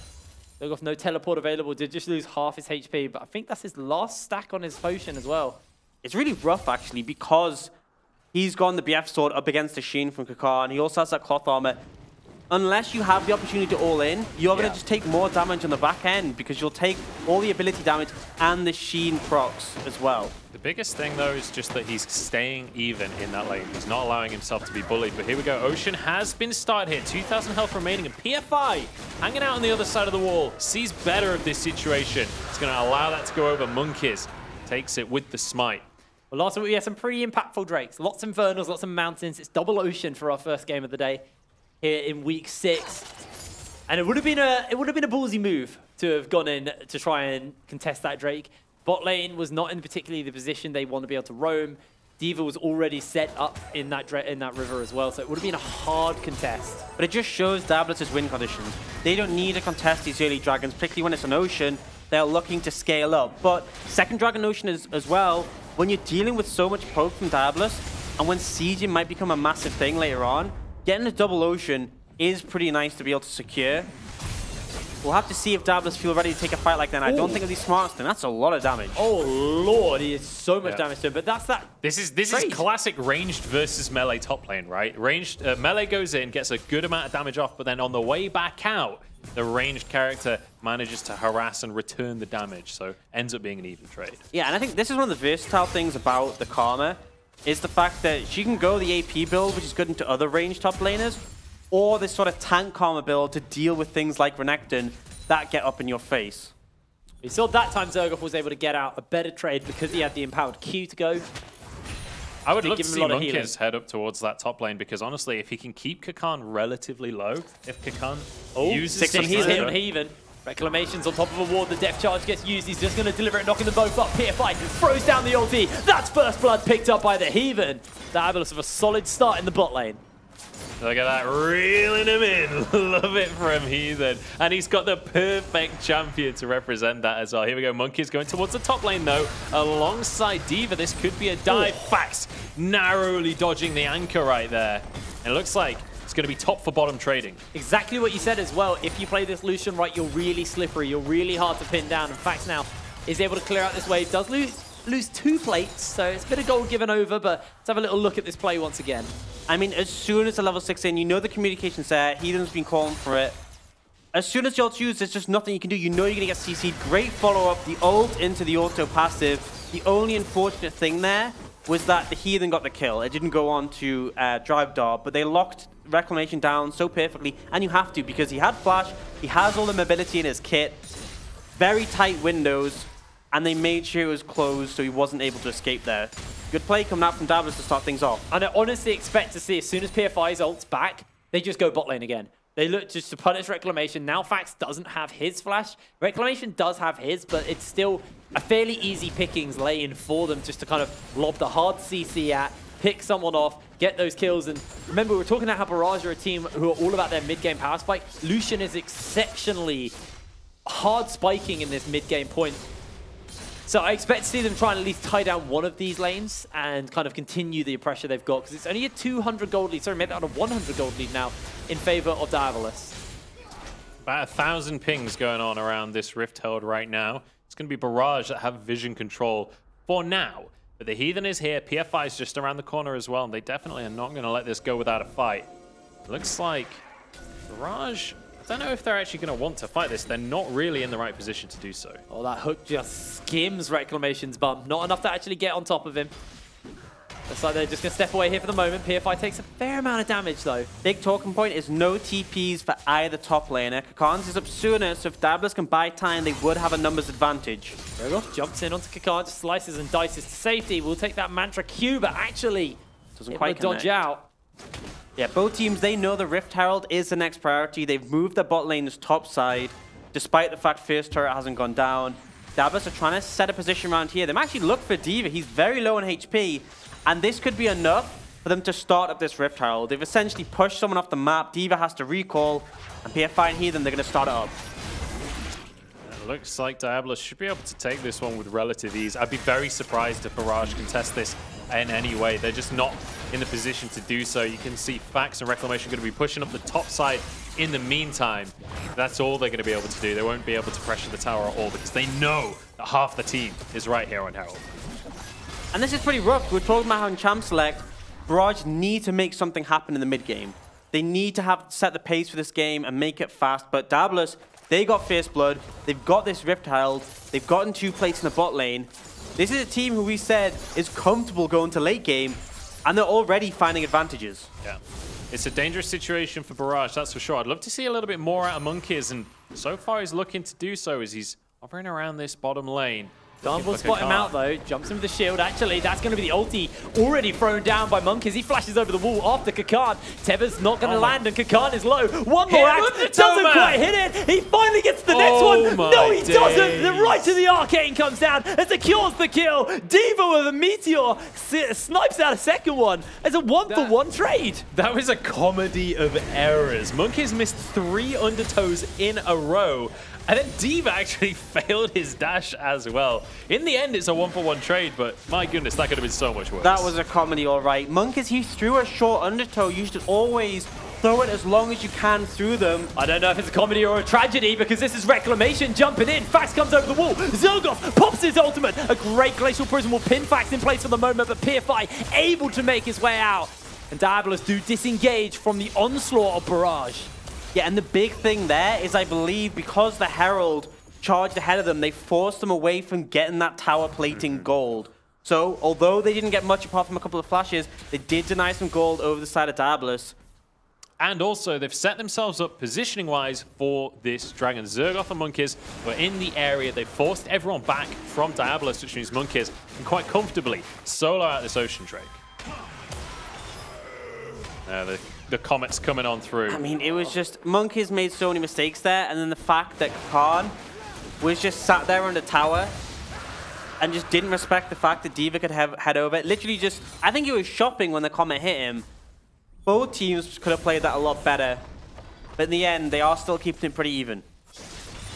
Zergoth, no teleport available, did just lose half his HP, but I think that's his last stack on his potion as well. It's really rough, actually, because he's gone the BF sword up against the Sheen from Kakan. He also has that cloth armor. Unless you have the opportunity to all in, you're going to just take more damage on the back end because you'll take all the ability damage and the Sheen procs as well. The biggest thing, though, is just that he's staying even in that lane. He's not allowing himself to be bullied. But here we go. Ocean has been started here. 2,000 health remaining. And PFI, hanging out on the other side of the wall, sees better of this situation. It's going to allow that to go over. Monkeys takes it with the smite. Well, last week we had some pretty impactful Drakes. Lots of Infernals, lots of Mountains. It's double Ocean for our first game of the day here in week 6. And it would have been a ballsy move to have gone in to try and contest that Drake. Bot lane was not in particularly the position they want to be able to roam. D.Va was already set up in that river as well, so it would have been a hard contest. But it just shows Diabolus' win conditions. They don't need to contest these early dragons, particularly when it's an Ocean. They're looking to scale up. But second Dragon Ocean as well, when you're dealing with so much poke from Diabolus, and when sieging might become a massive thing later on, getting a double Ocean is pretty nice to be able to secure. We'll have to see if Diabolus feel ready to take a fight like that. I don't think it'll be smartest, and that's a lot of damage. Oh lord, he is so much damage to him. But that's that. This is classic ranged versus melee top lane, right? Ranged melee goes in, gets a good amount of damage off, but then on the way back out, the ranged character manages to harass and return the damage, so ends up being an even trade. Yeah, and I think this is one of the versatile things about the Karma, is the fact that she can go the AP build, which is good into other ranged top laners, or this sort of tank Karma build to deal with things like Renekton that get up in your face. We saw that time Zergoth was able to get out a better trade because he had the empowered Q to go. I would love to see Monkeys head up towards that top lane because honestly, if he can keep Kakan relatively low, if Kakan uses he's hitting Heathen. Reclamation's on top of a ward, the depth charge gets used, he's just going to deliver it, knocking them both up. PFI throws down the ulti, that's first blood picked up by the Heathen. Diabolus with a solid start in the bot lane. Look at that, reeling him in. Love it from Heathen. And he's got the perfect champion to represent that as well. Here we go, Monkeys going towards the top lane though, alongside D.Va. This could be a dive. Fax narrowly dodging the anchor right there. And it looks like it's going to be top for bottom trading. Exactly what you said as well. If you play this Lucian right, you're really slippery. You're really hard to pin down. And Fax now is able to clear out this wave. Does lose 2 plates, so it's a bit of gold given over, but let's have a little look at this play once again. I mean, as soon as the level 6 in, you know the communication's there. Heathen's been calling for it. As soon as you're used, there's just nothing you can do. You know you're going to get CC'd. Great follow-up. The ult into the auto passive. The only unfortunate thing there was that the Heathen got the kill. It didn't go on to Drive Dart, but they locked Reclamation down so perfectly, and you have to because he had Flash. He has all the mobility in his kit. Very tight windows. And they made sure it was closed so he wasn't able to escape there. Good play coming out from Diabolus to start things off. And I honestly expect to see as soon as PFI's ult's back, they just go bot lane again. They look just to punish Reclamation. Now Fax doesn't have his flash. Reclamation does have his, but it's still a fairly easy pickings lane for them just to kind of lob the hard CC at, pick someone off, get those kills. And remember, we were talking about how Barrage are a team who are all about their mid-game power spike. Lucian is exceptionally hard spiking in this mid-game point. So I expect to see them try and at least tie down one of these lanes and kind of continue the pressure they've got, because it's only a 200 gold lead. Sorry, made that a 100 gold lead now in favor of Diabolus. About 1,000 pings going on around this Rift Herald right now. It's going to be Barrage that have vision control for now. But the Heathen is here. PFI is just around the corner as well, and they definitely are not going to let this go without a fight. It looks like Barrage, I don't know if they're actually going to want to fight this. They're not really in the right position to do so. Oh, that hook just skims Reclamation's bum. Not enough to actually get on top of him. Looks like they're just going to step away here for the moment. PFI takes a fair amount of damage, though. Big talking point is no TPs for either top laner. Kakarn's is up sooner, so if Diabolus can buy time, they would have a numbers advantage. Rogoff jumps in onto Kakarn, just slices and dices to safety. We'll take that Mantra Q, but actually Doesn't quite dodge connect. out. Yeah, both teams, they know the Rift Herald is the next priority. They've moved their bot lane's top side, despite the fact first turret hasn't gone down. Diabolus are trying to set a position around here. They might actually look for D.Va. He's very low on HP, and this could be enough for them to start up this Rift Herald. They've essentially pushed someone off the map. D.Va has to recall, and PFI and Heathen, they're going to start it up. It looks like Diabolus should be able to take this one with relative ease. I'd be very surprised if Barrage can test this in any way. They're just not in the position to do so. You can see Fax and Reclamation going to be pushing up the top side in the meantime. That's all they're going to be able to do. They won't be able to pressure the tower at all because they know that half the team is right here on Herald. And this is pretty rough. We're talking about how in Champ Select, Barrage need to make something happen in the mid game. They need to have set the pace for this game and make it fast. But Diabolus, they got Fierce Blood. They've got this Rift Herald. They've gotten 2 plates in the bot lane. This is a team who we said is comfortable going to late game, and they're already finding advantages. Yeah, it's a dangerous situation for Barrage, that's for sure. I'd love to see a little bit more out of Monkeys, and so far he's looking to do so as he's hovering around this bottom lane. Darn will spot him out, though. Jumps in with the shield. Actually, that's going to be the ulti already thrown down by Monkeys. He flashes over the wall after Kakarn. Teva's not going to land, and Kakarn is low. One more axe. Doesn't quite hit it. He finally gets the next one. No, he doesn't. The right to the arcane comes down and secures the kill. D.Va with a meteor snipes out a second one. It's a 1-for-1 trade. That was a comedy of errors. Monkeys missed 3 undertows in a row. And then D.Va actually failed his dash as well. In the end, it's a 1-for-1 trade, but my goodness, that could have been so much worse. That was a comedy, all right. Monkeys, he threw a short undertow. You should always throw it as long as you can through them. I don't know if it's a comedy or a tragedy, because this is Reclamation jumping in. Fax comes over the wall. Zergoff pops his ultimate. A great Glacial Prism will pin Fax in place for the moment, but PFI able to make his way out. And Diabolus do disengage from the onslaught of Barrage. Yeah, and the big thing there is, I believe, because the Herald charged ahead of them, they forced them away from getting that tower plating gold. So, although they didn't get much apart from a couple of flashes, they did deny some gold over the side of Diabolus. And also, they've set themselves up positioning-wise for this Dragon. Zergoff and Monkeys were in the area. They forced everyone back from Diabolus, which means Monkeys can quite comfortably solo out this Ocean Drake. The Comet's coming on through. I mean, it was just, Monkeys made so many mistakes there, and then the fact that Kakarn was just sat there on the tower and just didn't respect the fact that D.Va could head over. Literally just, I think he was shopping when the Comet hit him. Both teams could have played that a lot better, but in the end, they are still keeping it pretty even.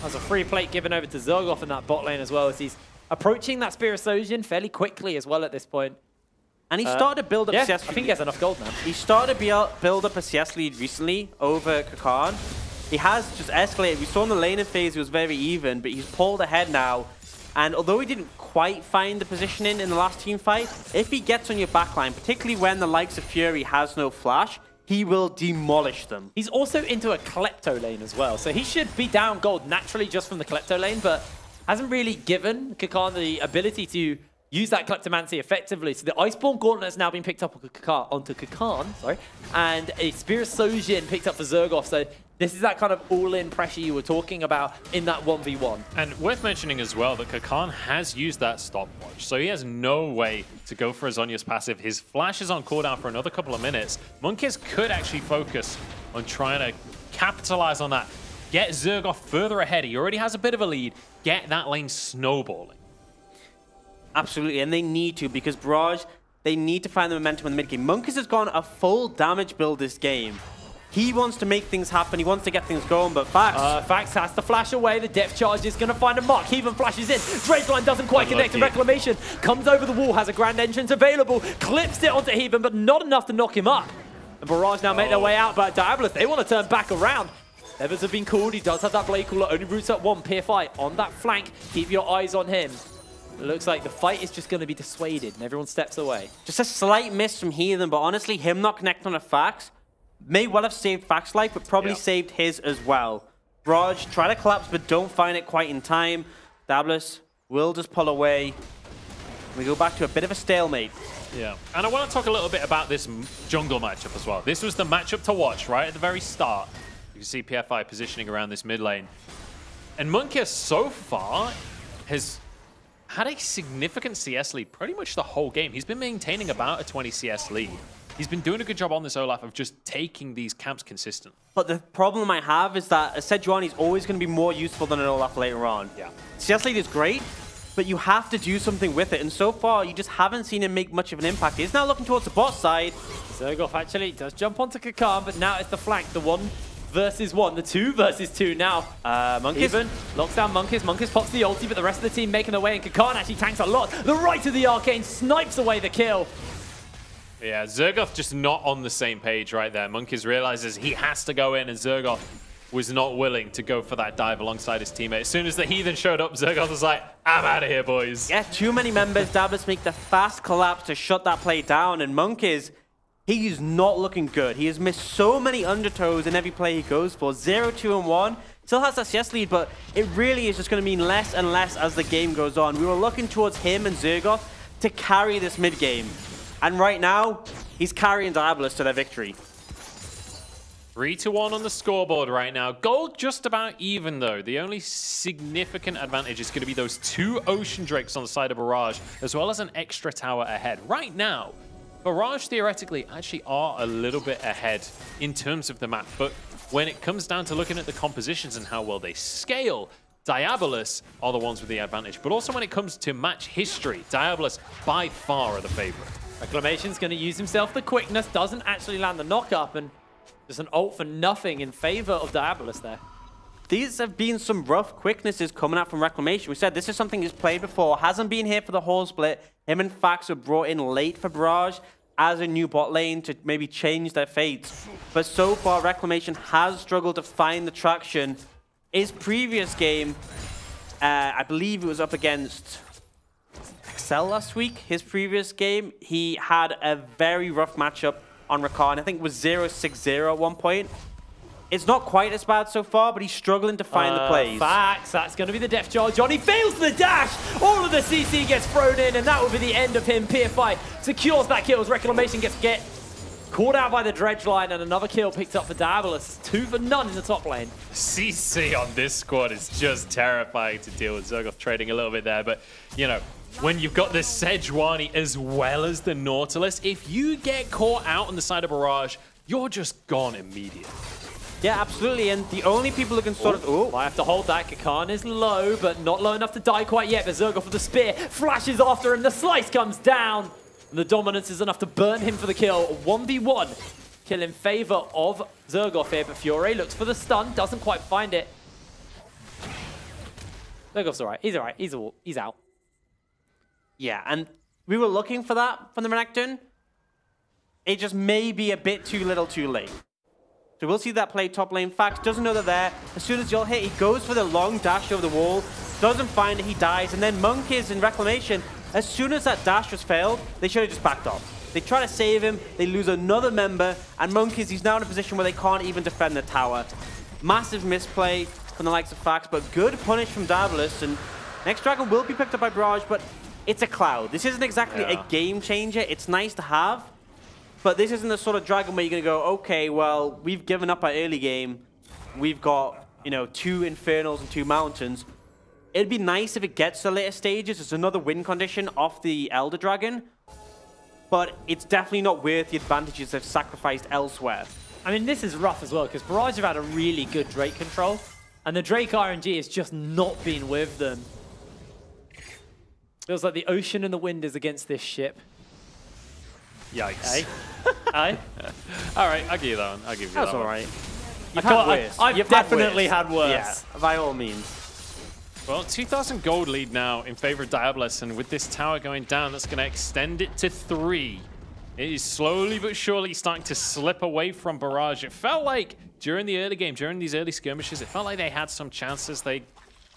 There's a free plate given over to Zergoff in that bot lane as well, as he's approaching that Spear of Sojin fairly quickly as well at this point. And he started to build up CS lead. I think he has enough gold now. He started to build up a CS lead recently over Kakarn. He has just escalated. We saw in the laning phase he was very even, but he's pulled ahead now. And although he didn't quite find the positioning in the last team fight, if he gets on your backline, particularly when the likes of Fury has no flash, he will demolish them. He's also into a Klepto lane as well, so he should be down gold naturally just from the Klepto lane, but hasn't really given Kakarn the ability to use that Kleptomancy effectively. So the Iceborne Gauntlet has now been picked up onto Kakarn, and a Spear of Sojin picked up for Zergoff. So this is that kind of all-in pressure you were talking about in that 1v1. And worth mentioning as well that Kakarn has used that stopwatch, so he has no way to go for a Zhonya's passive. His flash is on cooldown for another couple of minutes. Monkeys could actually focus on trying to capitalize on that. Get Zergoff further ahead. He already has a bit of a lead. Get that lane snowballing. Absolutely, and they need to, because Barrage, they need to find the momentum in the mid game. Monkeys has gone a full damage build this game. He wants to make things happen. He wants to get things going, but Fax. Fax has to flash away. The depth charge is going to find a mark. He even flashes in. Drakeline doesn't quite connect. And Reclamation comes over the wall, has a grand entrance available, clips it onto Heathen, but not enough to knock him up. And Barrage now make their way out, but Diabolus, they want to turn back around. Levers have been called. He does have that Blade Cooler. Only routes at one. Peer fight on that flank. Keep your eyes on him. It looks like the fight is just going to be dissuaded, and everyone steps away. Just a slight miss from Heathen, but honestly, him not connecting on a Fax may well have saved Fax's life, but probably saved his as well. Barrage try to collapse, but don't find it quite in time. Diabolus will just pull away. We go back to a bit of a stalemate. Yeah, and I want to talk a little bit about this jungle matchup as well. This was the matchup to watch right at the very start. You can see PFI positioning around this mid lane. And Monkius so far has had a significant CS lead pretty much the whole game. He's been maintaining about a 20 CS lead. He's been doing a good job on this Olaf of just taking these camps consistent. But the problem I have is that a Sejuani is always going to be more useful than an Olaf later on. Yeah. CS lead is great, but you have to do something with it. And so far, you just haven't seen him make much of an impact. He's now looking towards the bot side. Zergoff actually does jump onto Kakan, but now it's the flank, the 1 versus 1, the 2 versus 2 now. Monkius Even locks down Monkius. Monkius pops the ulti, but the rest of the team making their way, and Kakan actually tanks a lot. The right of the Arcane snipes away the kill. Yeah, Zergoff just not on the same page right there. Monkius realizes he has to go in, and Zergoff was not willing to go for that dive alongside his teammate. As soon as the Heathen showed up, Zergoff was like, I'm out of here, boys. Yeah, too many members. Diabolus make the fast collapse to shut that play down, and Monkius, he is not looking good. He has missed so many undertows in every play he goes for. 0, 2, and 1. Still has that CS lead, but it really is just going to mean less and less as the game goes on. We were looking towards him and Zergoff to carry this mid game. And right now, he's carrying Diabolus to their victory. 3-1 on the scoreboard right now. Gold just about even, though. The only significant advantage is going to be those 2 Ocean Drakes on the side of Barrage, as well as an extra tower ahead. Right now, Barrage theoretically actually are a little bit ahead in terms of the map, but when it comes down to looking at the compositions and how well they scale, Diabolus are the ones with the advantage. But also when it comes to match history, Diabolus by far are the favorite. Reclamation's going to use himself the quickness, doesn't actually land the knock-up, and just an ult for nothing in favor of Diabolus there. These have been some rough quicknesses coming out from Reclamation. We said this is something he's played before, hasn't been here for the whole split. Him and Fax were brought in late for Barrage as a new bot lane to maybe change their fates. But so far, Reclamation has struggled to find the traction. His previous game, I believe it was up against Excel last week. His previous game, he had a very rough matchup on Rakan. I think it was 0-6-0 at one point. It's not quite as bad so far, but he's struggling to find the plays. Fax, that's going to be the depth charge. Johnny fails the dash. All of the CC gets thrown in, and that will be the end of him. PFI secures that kill as Reclamation gets caught out by the dredge line, and another kill picked up for Diabolus. 2 for none in the top lane. CC on this squad is just terrifying to deal with. Zergoff trading a little bit there, but, you know, when you've got the Sejuani as well as the Nautilus, if you get caught out on the side of Barrage, you're just gone immediately. Yeah, absolutely, and the only people who can sort of... Oh, I have to hold that. Kakan is low, but not low enough to die quite yet. But Zergoff with the spear flashes after him. The slice comes down. And the dominance is enough to burn him for the kill. 1v1 kill in favor of Zergoff here, but Fiore looks for the stun, doesn't quite find it. Zergoff's all right. He's all right. He's out. yeah, and we were looking for that from the Renekton. It just may be a bit too little too late. So we'll see that play top lane. Fax doesn't know they're there. As soon as you'll hit, he goes for the long dash over the wall. Doesn't find it, he dies. And then Monkies in Reclamation, as soon as that dash was failed, they should have just backed off. They try to save him, they lose another member, and Monkies, he's now in a position where they can't even defend the tower. Massive misplay from the likes of Fax, but good punish from Diabolus. And next Dragon will be picked up by Barrage, but it's a Cloud. This isn't exactly a game changer. It's nice to have. But this isn't the sort of Dragon where you're going to go, okay, well, we've given up our early game. We've got, you know, 2 Infernals and 2 Mountains. It'd be nice if it gets to later stages. It's another win condition off the Elder Dragon. But it's definitely not worth the advantages they've sacrificed elsewhere. I mean, this is rough as well, because Barrage have had a really good Drake control. And the Drake RNG has just not been with them. Feels like the ocean and the wind is against this ship. Yikes. Okay. Aye. All right, I'll give you that one. I'll give you That's that all one. right. You've had worse. I've definitely had worse. Yeah, by all means. Well, 2,000 gold lead now in favor of Diabolus, and with this tower going down, that's going to extend it to 3. It is slowly but surely starting to slip away from Barrage. It felt like during the early game, during these early skirmishes, it felt like they had some chances. They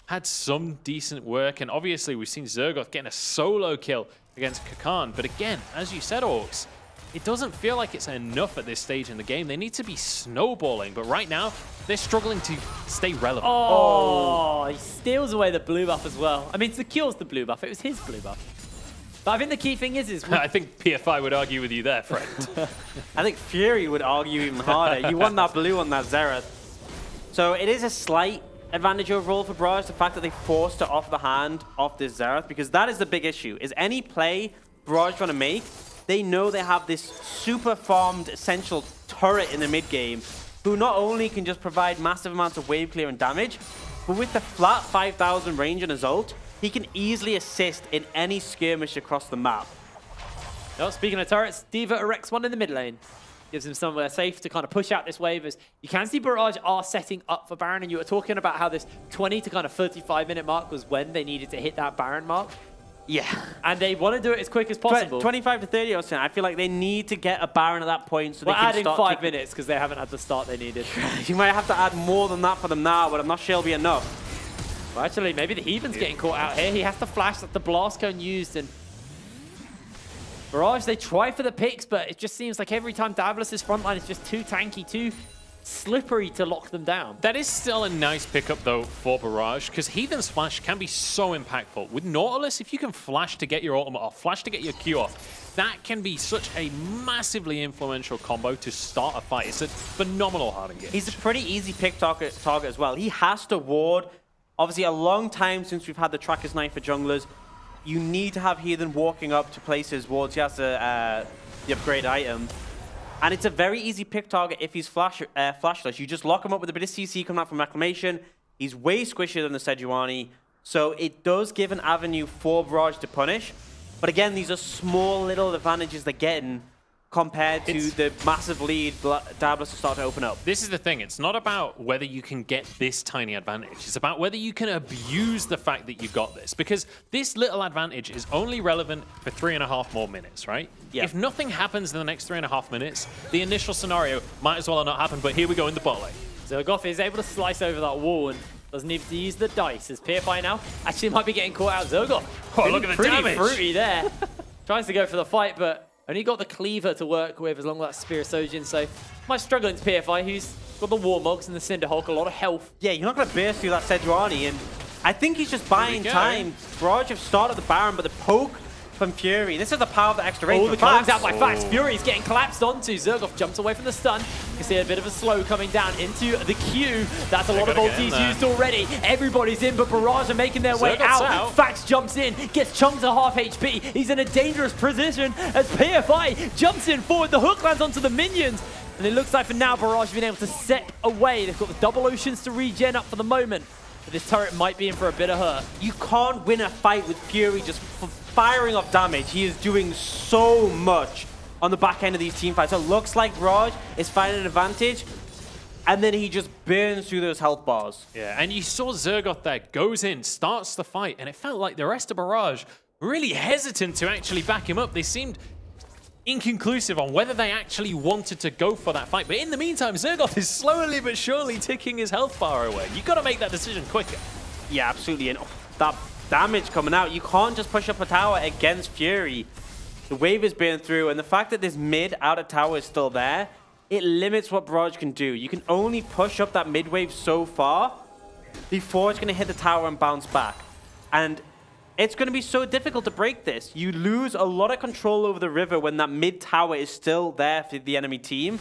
had some decent work, and obviously we've seen Zergoth getting a solo kill against Kakan. But again, as you said, Orcs, it doesn't feel like it's enough at this stage in the game. They need to be snowballing, but right now, they're struggling to stay relevant. Oh, he steals away the blue buff as well. I mean, secures the blue buff. It was his blue buff. But I think the key thing is I think PFI would argue with you there, friend. I think Fury would argue even harder. You want that blue on that Xerath. So it is a slight advantage overall for Barrage, the fact that they forced to off the hand off this Xerath, because that is the big issue. Is any play Barrage want to make, they know they have this super farmed essential turret in the mid game who not only can just provide massive amounts of wave clear and damage, but with the flat 5,000 range on his ult, he can easily assist in any skirmish across the map. Well, speaking of turrets, D.Va erects one in the mid lane. Gives him somewhere safe to kind of push out this wave. As you can see Barrage are setting up for Baron, and you were talking about how this 20 to kind of 35-minute mark was when they needed to hit that Baron mark. Yeah. And they want to do it as quick as possible. 25 to 30 or something. I feel like they need to get a Baron at that point so they can adding start 5 minutes because they haven't had the start they needed. You might have to add more than that for them now, but I'm not sure it'll be enough. Well, actually, maybe the Heathen's getting caught out here. He has to flash that the blast cone used, and Barrage, they try for the picks, but it just seems like every time Diabolus' front line is just too tanky, too slippery to lock them down. That is still a nice pickup, though, for Barrage, because Heathen's flash can be so impactful. With Nautilus, if you can flash to get your ultimate off, flash to get your Q off, that can be such a massively influential combo to start a fight. It's a phenomenal hard engage. He's a pretty easy pick target as well. He has to ward. Obviously, a long time since we've had the Tracker's Knife for junglers. You need to have Heathen walking up to place his wards. He has the upgrade item. And it's a very easy pick target if he's flashless. You just lock him up with a bit of CC coming out from Acclamation. He's way squishier than the Sejuani. So it does give an avenue for Barrage to punish. But again, these are small little advantages they're getting compared to the massive lead Diabolus will start to open up. This is the thing. It's not about whether you can get this tiny advantage. It's about whether you can abuse the fact that you got this. Because this little advantage is only relevant for 3.5 more minutes, right? Yeah. If nothing happens in the next 3.5 minutes, the initial scenario might as well not happen. But here we go in the bot lane. So Goff is able to slice over that wall and doesn't need to use the dice. As PFI now actually might be getting caught out. Zergoth. Oh, look at the damage. Pretty fruity there. Tries to go for the fight, but only got the cleaver to work with as long as that Spear of Sojin. So might struggle into PFI, who's got the Warmogs and the Cinderhulk, a lot of health. Yeah, you're not going to burst through that Sejuani, and I think he's just buying time. Barrage have started the Baron, but the poke from Fury. This is the power of the extra range. Oh, the collapse out by Fax. Fury's getting collapsed onto. Zergoth jumps away from the stun. You can see a bit of a slow coming down into the Q. That's a lot of ultis used already. Everybody's in, but Barrage are making their way out. Fax jumps in, gets chunked to half HP. He's in a dangerous position as PFI jumps in forward. The hook lands onto the minions. And it looks like for now, Barrage have been able to set away. They've got the double oceans to regen up for the moment. But this turret might be in for a bit of hurt. You can't win a fight with Fury just firing off damage. He is doing so much on the back end of these team fights. So it looks like Barrage is finding an advantage, and then he just burns through those health bars. Yeah, and you saw Zergoth there, goes in, starts the fight, and it felt like the rest of Barrage were really hesitant to actually back him up. They seemed inconclusive on whether they actually wanted to go for that fight. But in the meantime, Zergoth is slowly but surely ticking his health bar away. You've got to make that decision quicker. Yeah, absolutely. And that damage coming out, you can't just push up a tower against Fury. The wave is burning through, and the fact that this mid outer tower is still there, it limits what Barrage can do. You can only push up that mid wave so far before it's going to hit the tower and bounce back. And it's going to be so difficult to break this. You lose a lot of control over the river when that mid tower is still there for the enemy team.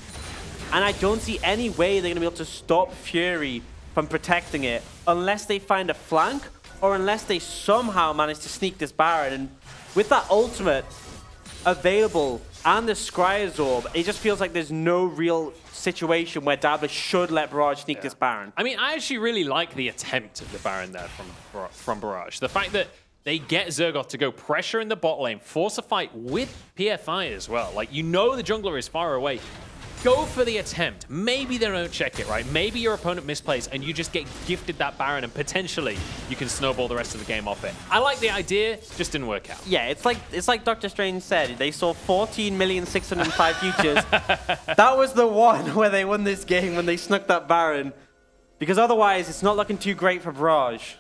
And I don't see any way they're going to be able to stop Fury from protecting it unless they find a flank or unless they somehow manage to sneak this Baron. And with that ultimate available and the Scryer's Orb, it just feels like there's no real situation where Diabolus should let Barrage sneak this Baron. I mean, I actually really like the attempt at the Baron there from Barrage. The fact that they get Zergoth to go pressure in the bot lane, force a fight with PFI as well. Like, you know the jungler is far away. Go for the attempt. Maybe they don't check it, right? Maybe your opponent misplays and you just get gifted that Baron and potentially you can snowball the rest of the game off it. I like the idea, just didn't work out. Yeah, it's like Dr. Strange said. They saw 14,605,000 futures. That was the one where they won this game when they snuck that Baron. Because otherwise, it's not looking too great for Barrage.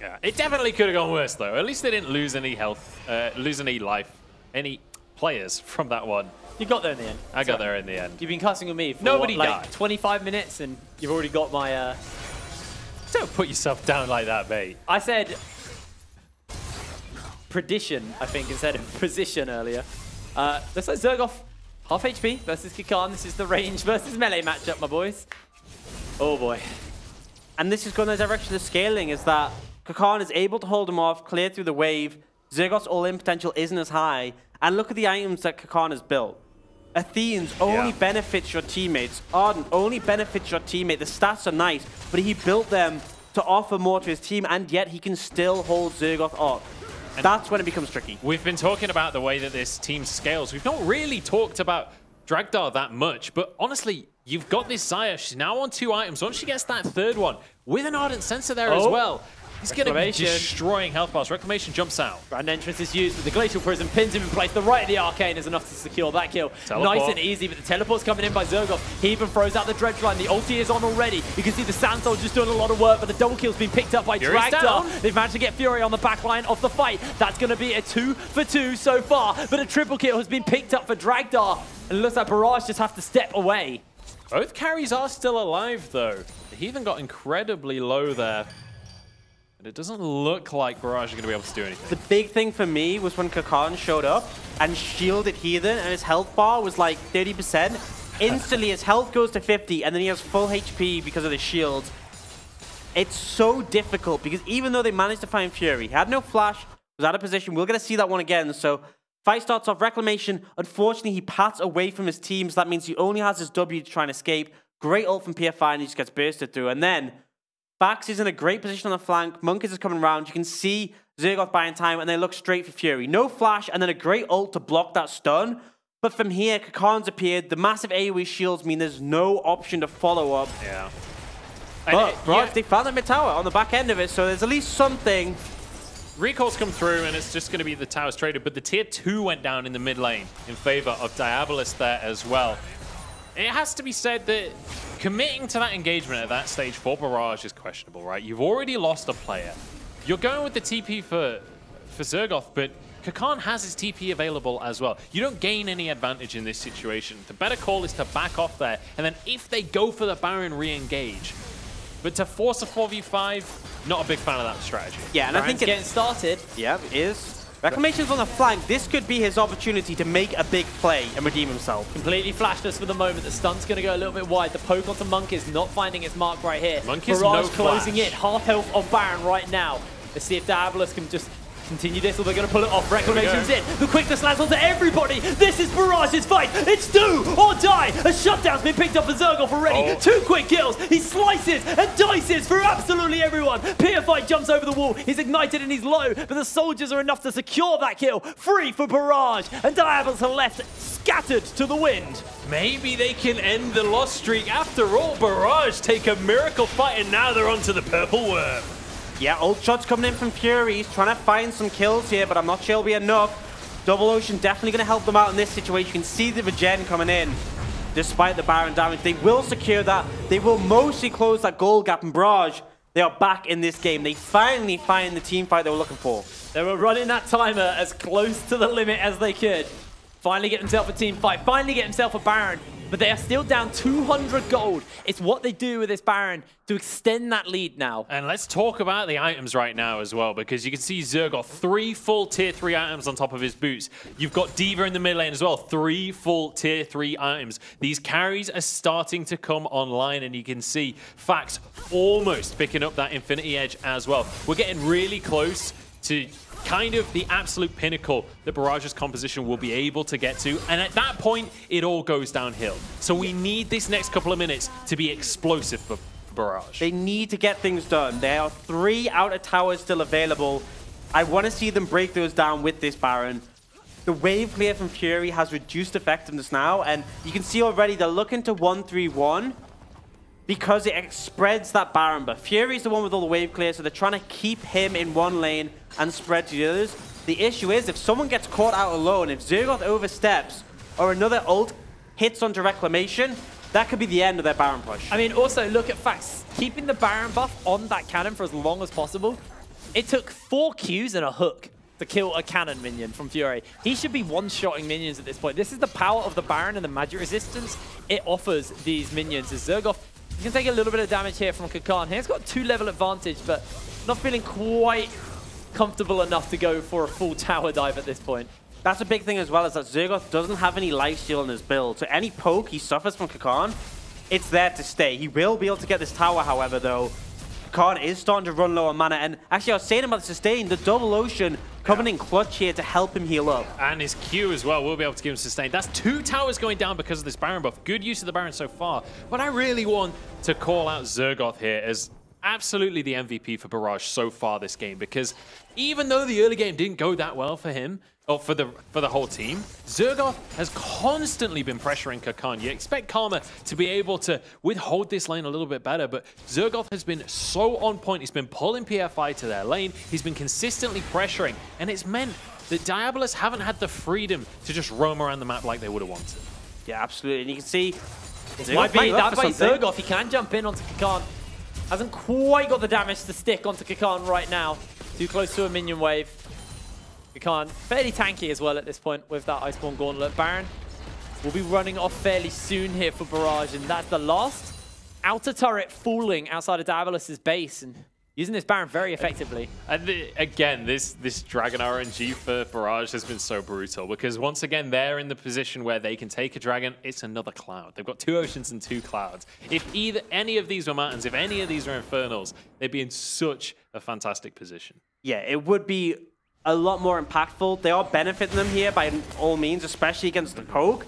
Yeah, it definitely could have gone worse, though. At least they didn't lose any health, lose any life, any players from that one. You got there in the end. I got there in the end. You've been cussing with me for Nobody what, died. like 25 minutes, and you've already got my... Don't put yourself down like that, mate. I said prediction, I think, instead of position earlier. Looks like Zergoth, half HP versus Kakan. This is the range versus melee matchup, my boys. Oh, boy. And this is going in the direction of scaling, is that Kakan is able to hold him off, clear through the wave. Zergoth's all-in potential isn't as high. And look at the items that Kakan has built. Athene's only benefits your teammates. Ardent only benefits your teammate. The stats are nice, but he built them to offer more to his team, and yet he can still hold Zergoth up. And that's when it becomes tricky. We've been talking about the way that this team scales. We've not really talked about Dragdar that much, but honestly, you've got this Xayah. She's now on 2 items. Once she gets that 3rd one, with an Ardent Sensor there as well, he's going to be destroying health bars. Reclamation jumps out. Grand entrance is used, but the Glacial Prism pins him in place. The right of the Arcane is enough to secure that kill. Teleport. Nice and easy, but the teleport's coming in by Zergoth. He even throws out the Dredge line. The ulti is on already. You can see the Sand Soldier's doing a lot of work, but the double kill's been picked up by Dragdar. They've managed to get Fury on the back line of the fight. That's going to be a 2 for 2 so far, but a triple kill has been picked up for Dragdar. And it looks like Barrage just have to step away. Both carries are still alive, though. The Heathen got incredibly low there. But it doesn't look like Barrage are going to be able to do anything. The big thing for me was when Kakan showed up and shielded Heathen, and his health bar was like 30%. Instantly, his health goes to 50, and then he has full HP because of the shield. It's so difficult, because even though they managed to find Fury, he had no flash, was out of position. We're going to see that one again, so... Fight starts off, Reclamation. Unfortunately, he pats away from his team, so that means he only has his W to try and escape. Great ult from PFI, and he just gets bursted through. And then, Fax is in a great position on the flank. Monkeys is coming around. You can see Zergoth buying time, and they look straight for Fury. No flash, and then a great ult to block that stun. But from here, Kakan's appeared. The massive AoE shields mean there's no option to follow up. Yeah. But Barrage, they found that mid-tower on the back end of it, so there's at least something... Recalls come through, and it's just going to be the towers traded, but the tier 2 went down in the mid lane in favor of Diabolus there as well. It has to be said that committing to that engagement at that stage for Barrage is questionable, right? You've already lost a player. You're going with the TP for Zergoth, but Kakan has his TP available as well. You don't gain any advantage in this situation. The better call is to back off there, and then if they go for the Baron, re-engage. But to force a 4v5, not a big fan of that strategy. Yeah, and Baron's I think it's getting started. Yeah, it is. Reclamation's on the flank. This could be his opportunity to make a big play and redeem himself. Completely flashless for the moment. The stun's going to go a little bit wide. The poke onto Monkeys not finding its mark right here. Monkeys Barrage no closing flash. in. Half health on Baron right now. Let's see if Diabolus can just continue this, or they're going to pull it off. Reclamation's in. The quickness lands onto everybody. This is Barrage's fight. It's do or die. A shutdown's been picked up for Zergoth already. 2 quick kills. He slices and dices for absolutely everyone. PFI jumps over the wall. He's ignited and he's low, but the soldiers are enough to secure that kill. Free for Barrage, and Diabolus are left scattered to the wind. Maybe they can end the loss streak. After all, Barrage take a miracle fight, and now they're onto the purple worm. Yeah, ult shots coming in from Fury. He's trying to find some kills here, but I'm not sure it'll be enough. Double Ocean definitely going to help them out in this situation. You can see the regen coming in. Despite the Baron damage, they will secure that. They will mostly close that goal gap, and Barrage, they are back in this game. They finally find the team fight they were looking for. They were running that timer as close to the limit as they could. Finally get themselves a team fight. Finally get themselves a Baron. But they are still down 200 gold. It's what they do with this Baron to extend that lead now. And let's talk about the items right now as well, because you can see Zergoth, 3 full tier 3 items on top of his boots. You've got D.Va in the mid lane as well, 3 full tier 3 items. These carries are starting to come online, and you can see Fax almost picking up that Infinity Edge as well. We're getting really close to kind of the absolute pinnacle that Barrage's composition will be able to get to. And at that point, it all goes downhill. So we need this next couple of minutes to be explosive for Barrage. They need to get things done. There are 3 outer towers still available. I want to see them break those down with this Baron. The wave clear from Fury has reduced effectiveness now, and you can see already they're looking to 1-3-1 because it spreads that Baron. But Fury's the one with all the wave clear, so they're trying to keep him in one lane and spread to the others. The issue is, if someone gets caught out alone, if Zergoth oversteps or another ult hits onto Reclamation, that could be the end of their Baron push. I mean, also look at facts. Keeping the Baron buff on that cannon for as long as possible, it took 4 Qs and a hook to kill a cannon minion from Fury. He should be one-shotting minions at this point. This is the power of the Baron and the magic resistance it offers these minions. As Zergoth, you can take a little bit of damage here from Kakan. He's got 2-level advantage, but not feeling quite comfortable enough to go for a full tower dive at this point. That's a big thing as well, is that Zergoth doesn't have any lifesteal in his build. So any poke he suffers from Kakan, it's there to stay. He will be able to get this tower, however, though. Kakan is starting to run low on mana, and actually I was saying about the sustain, the double ocean coming in clutch here to help him heal up. And his Q as well will be able to give him sustain. That's 2 towers going down because of this Baron buff. Good use of the Baron so far. But I really want to call out Zergoth here as absolutely the MVP for Barrage so far this game, because even though the early game didn't go that well for him, or for the whole team, Zergoth has constantly been pressuring Kakan. You expect Karma to be able to withhold this lane a little bit better, but Zergoth has been so on point. He's been pulling PFI to their lane. He's been consistently pressuring, and it's meant that Diabolus haven't had the freedom to just roam around the map like they would have wanted. Yeah, absolutely. And you can see This might be that by Zergoth. He can jump in onto Kakan. Hasn't quite got the damage to stick onto Kakan right now. Too close to a minion wave. Kakan fairly tanky as well at this point with that Iceborne Gauntlet. Baron will be running off fairly soon here for Barrage, and that's the last outer turret falling outside of Diabolus' base and using this Baron very effectively. And again, this Dragon RNG for Barrage has been so brutal, because once again, they're in the position where they can take a Dragon. It's another cloud. They've got 2 oceans and 2 clouds. If any of these were mountains, if any of these were infernals, they'd be in such a fantastic position. Yeah, it would be a lot more impactful. They are benefiting them here by all means, especially against the poke.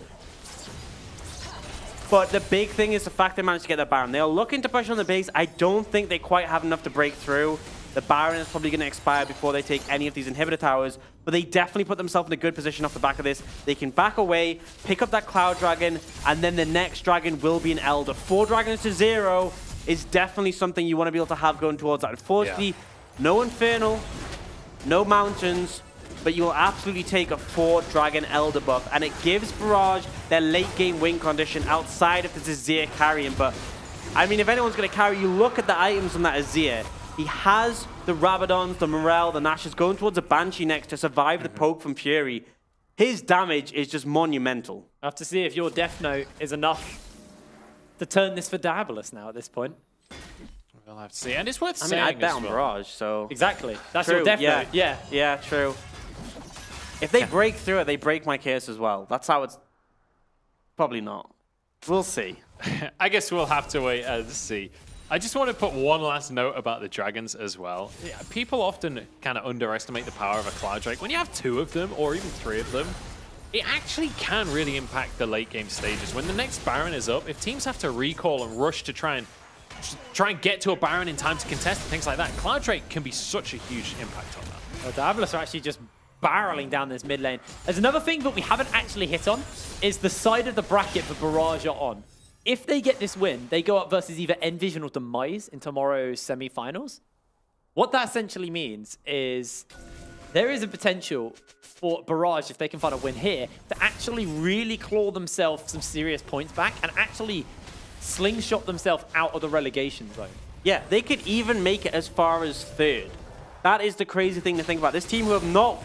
But the big thing is the fact they managed to get their Baron. They are looking to push on the base. I don't think they quite have enough to break through. The Baron is probably going to expire before they take any of these inhibitor towers, but they definitely put themselves in a good position off the back of this. They can back away, pick up that Cloud Dragon, and then the next Dragon will be an Elder. 4 Dragons to 0 is definitely something you want to be able to have going towards that. Unfortunately, no Infernal, no Mountains, but you will absolutely take a 4 Dragon Elder buff, and it gives Barrage their late game win condition outside of the Azir carrying. But I mean, if anyone's going to carry, you look at the items on that Azir. He has the Rabadons, the Morel, the Nashes going towards a Banshee next to survive the poke from Fury. His damage is just monumental. I have to see if your Death Note is enough to turn this for Diabolus now at this point. We'll have to see. And it's worth saying, I bet on well. Barrage, so... Exactly. That's True, your Death Note. yeah. Yeah, true. If they break through it, they break my case as well. That's how it's... Probably not. We'll see. I guess we'll have to wait and see. I just want to put one last note about the Dragons as well. Yeah, people often kind of underestimate the power of a Cloud Drake. When you have 2 of them, or even 3 of them, it actually can really impact the late game stages. When the next Baron is up, if teams have to recall and rush to try and get to a Baron in time to contest and things like that, Cloud Drake can be such a huge impact on that. Well, Diabolus are actually just barreling down this mid lane. There's another thing that we haven't actually hit on, is the side of the bracket for Barrage are on. If they get this win, they go up versus either Envision or Demise in tomorrow's semi-finals. What that essentially means is there is a potential for Barrage, if they can find a win here, to actually really claw themselves some serious points back and actually slingshot themselves out of the relegation zone. Yeah, they could even make it as far as 3rd. That is the crazy thing to think about. This team, who have not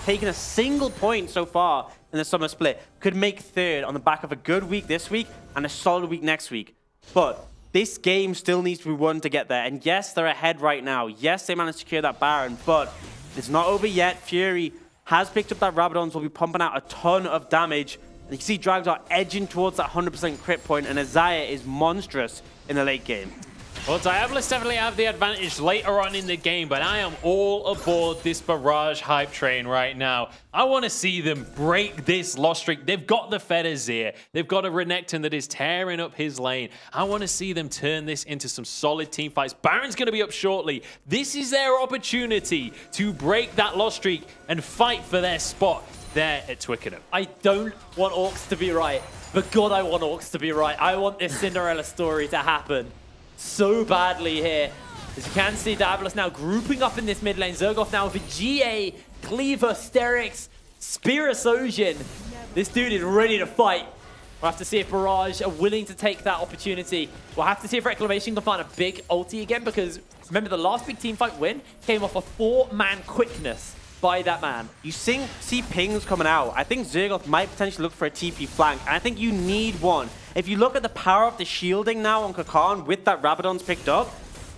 taken a single point so far in the summer split, could make 3rd on the back of a good week this week and a solid week next week. But this game still needs to be won to get there. And yes, they're ahead right now. Yes, they managed to secure that Baron, but it's not over yet. Fury has picked up that Rabadons, will be pumping out a ton of damage. And you can see Drags are edging towards that 100% crit point, and Isaiah is monstrous in the late game. Well, Diabolus definitely have the advantage later on in the game, but I am all aboard this Barrage hype train right now. I want to see them break this loss streak. They've got the Fetters here. They've got a Renekton that is tearing up his lane. I want to see them turn this into some solid team fights. Baron's going to be up shortly. This is their opportunity to break that loss streak and fight for their spot there at Twickenham. I don't want Orcs to be right, but God, I want Orcs to be right. I want this Cinderella story to happen so badly here. As you can see, Diabolus now grouping up in this mid lane. Zergoth now with a GA, Cleaver, Sterix, Spirososian. This dude is ready to fight. We'll have to see if Barrage are willing to take that opportunity. We'll have to see if Reclamation can find a big ulti again, because remember, the last big teamfight win came off a 4-man quickness by that man. You see pings coming out. I think Zergoth might potentially look for a TP flank, and I think you need one. If you look at the power of the shielding now on Kakarn with that Rabadon's picked up,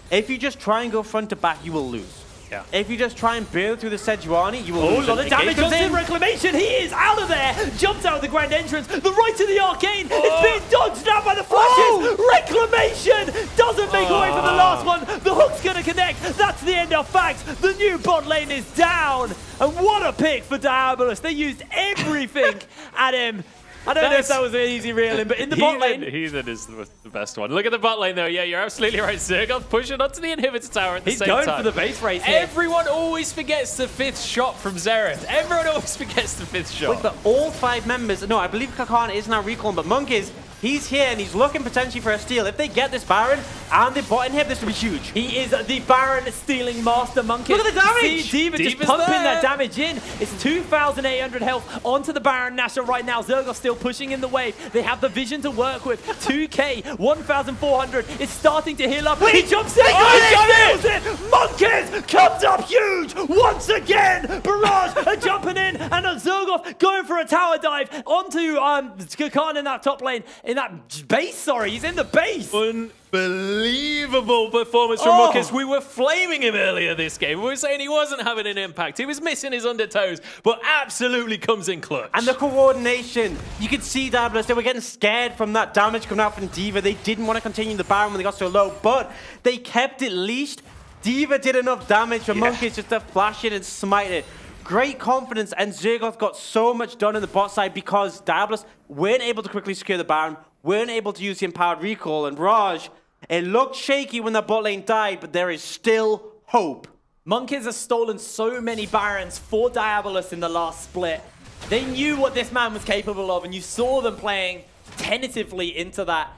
if you just try and go front to back, you will lose. Yeah. If you just try and build through the Sejuani, you will lose. Oh, a lot of damage comes in. Reclamation, he is out of there. Jumps out of the grand entrance. The right to the arcane. It's being dodged now by the flashes. Reclamation doesn't make away from the last one. The hook's going to connect. That's the end of facts. The new bot lane is down. And what a pick for Diabolus. They used everything at him. I don't know if that was an easy reel-in, but in the bot lane... Heathen is the best one. Look at the bot lane, though. Yeah, you're absolutely right. Zergoth pushing onto the inhibitor tower at the same time. He's going for the base race here. Everyone always forgets the 5th shot from Xerath. Everyone always forgets the 5th shot. Wait, but all 5 members... No, I believe Kakarn is now recalling, but Monk is... He's here and he's looking potentially for a steal. If they get this Baron and they bot in him, this will be huge. He is the Baron stealing master Monkey. Look at the damage! See, Diva just pumping that damage in. It's 2,800 health onto the Baron Nashor right now. Zergoth still pushing in the wave. They have the vision to work with. 2k, 1,400. It's starting to heal up. He jumps in. He kills it. Monkeys comes up huge once again. Barrage are jumping in, and Zergoth going for a tower dive onto Kakarn in that top lane. In that base, sorry. He's in the base. Unbelievable performance from Marcus. We were flaming him earlier this game. We were saying he wasn't having an impact. He was missing his undertows, but absolutely comes in clutch. And the coordination. You could see Diabolus, they were getting scared from that damage coming out from Diva. They didn't want to continue the Baron when they got so low, but they kept it leashed. Diva did enough damage for Monkeys just to flash it and smite it. Great confidence, and Zergoth got so much done in the bot side because Diabolus weren't able to quickly secure the Baron, weren't able to use the empowered recall, and Raj, it looked shaky when that bot lane died, but there is still hope. Monkeys have stolen so many Barons for Diabolus in the last split. They knew what this man was capable of, and you saw them playing tentatively into that.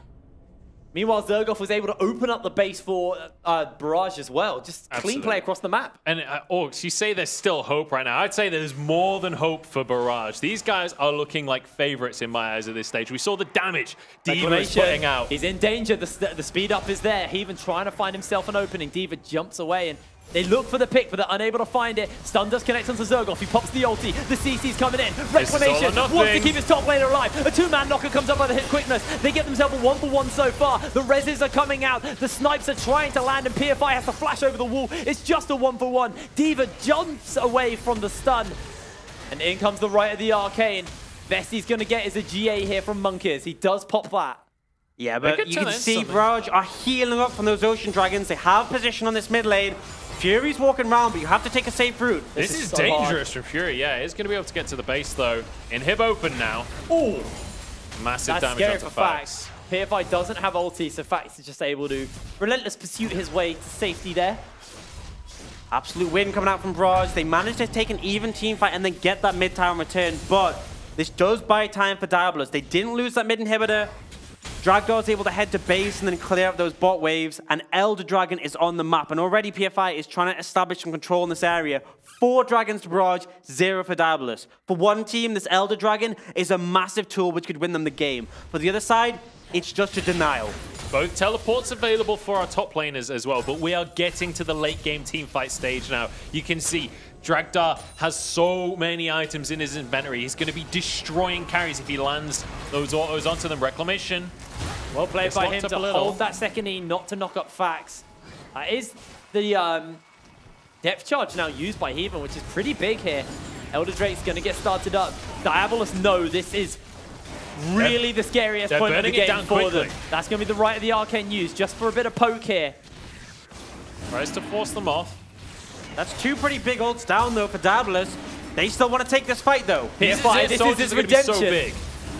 Meanwhile, Zergoth was able to open up the base for Barrage as well. Just clean play across the map. And Orcs, you say there's still hope right now. I'd say there's more than hope for Barrage. These guys are looking like favorites in my eyes at this stage. We saw the damage Diva is putting out. He's in danger. The speed up is there. He even trying to find himself an opening. Diva jumps away, and they look for the pick, but they're unable to find it. Stun does connect onto Zergoth. He pops the ulti. The CC's coming in. Reclamation wants to keep his top laner alive. A 2-man knocker comes up by the hit quickness. They get themselves a 1-for-1 so far. The reses are coming out. The snipes are trying to land, and PFI has to flash over the wall. It's just a 1-for-1. Diva jumps away from the stun. And in comes the right of the arcane. Best he's going to get is a GA here from Monkeys. He does pop that. Yeah, but you can see Barrage are healing up from those Ocean Dragons. They have position on this mid lane. Fury's walking around, but you have to take a safe route. This is so dangerous for Fury. Yeah, he's going to be able to get to the base, though. Inhib open now. Ooh. Massive damage scary onto for Fax. PFI doesn't have ulti, so Fax is just able to relentless pursuit his way to safety there. Absolute win coming out from Barrage. They managed to take an even team fight and then get that mid tower in return, but this does buy time for Diabolus. They didn't lose that mid inhibitor. Dragdor's able to head to base and then clear up those bot waves, and Elder Dragon is on the map, and already PFI is trying to establish some control in this area. 4 dragons to Barrage, 0 for Diabolus. For one team, this Elder Dragon is a massive tool which could win them the game. For the other side, it's just a denial. Both teleports available for our top laners as well, but we are getting to the late game team fight stage now. You can see Dragdar has so many items in his inventory. He's going to be destroying carries if he lands those autos onto them. Reclamation. Well played by him to hold that second E, not to knock up Fax. Is the depth charge now used by Heathen, which is pretty big here. Elder Drake's going to get started up. Diabolus know this is really the scariest they're point of the burning it game down for quickly. them. That's going to be the right of the Arcane use, just for a bit of poke here. Tries to force them off. That's 2 pretty big ults down, though, for Diabolus. They still want to take this fight, though. This is his redemption. So big.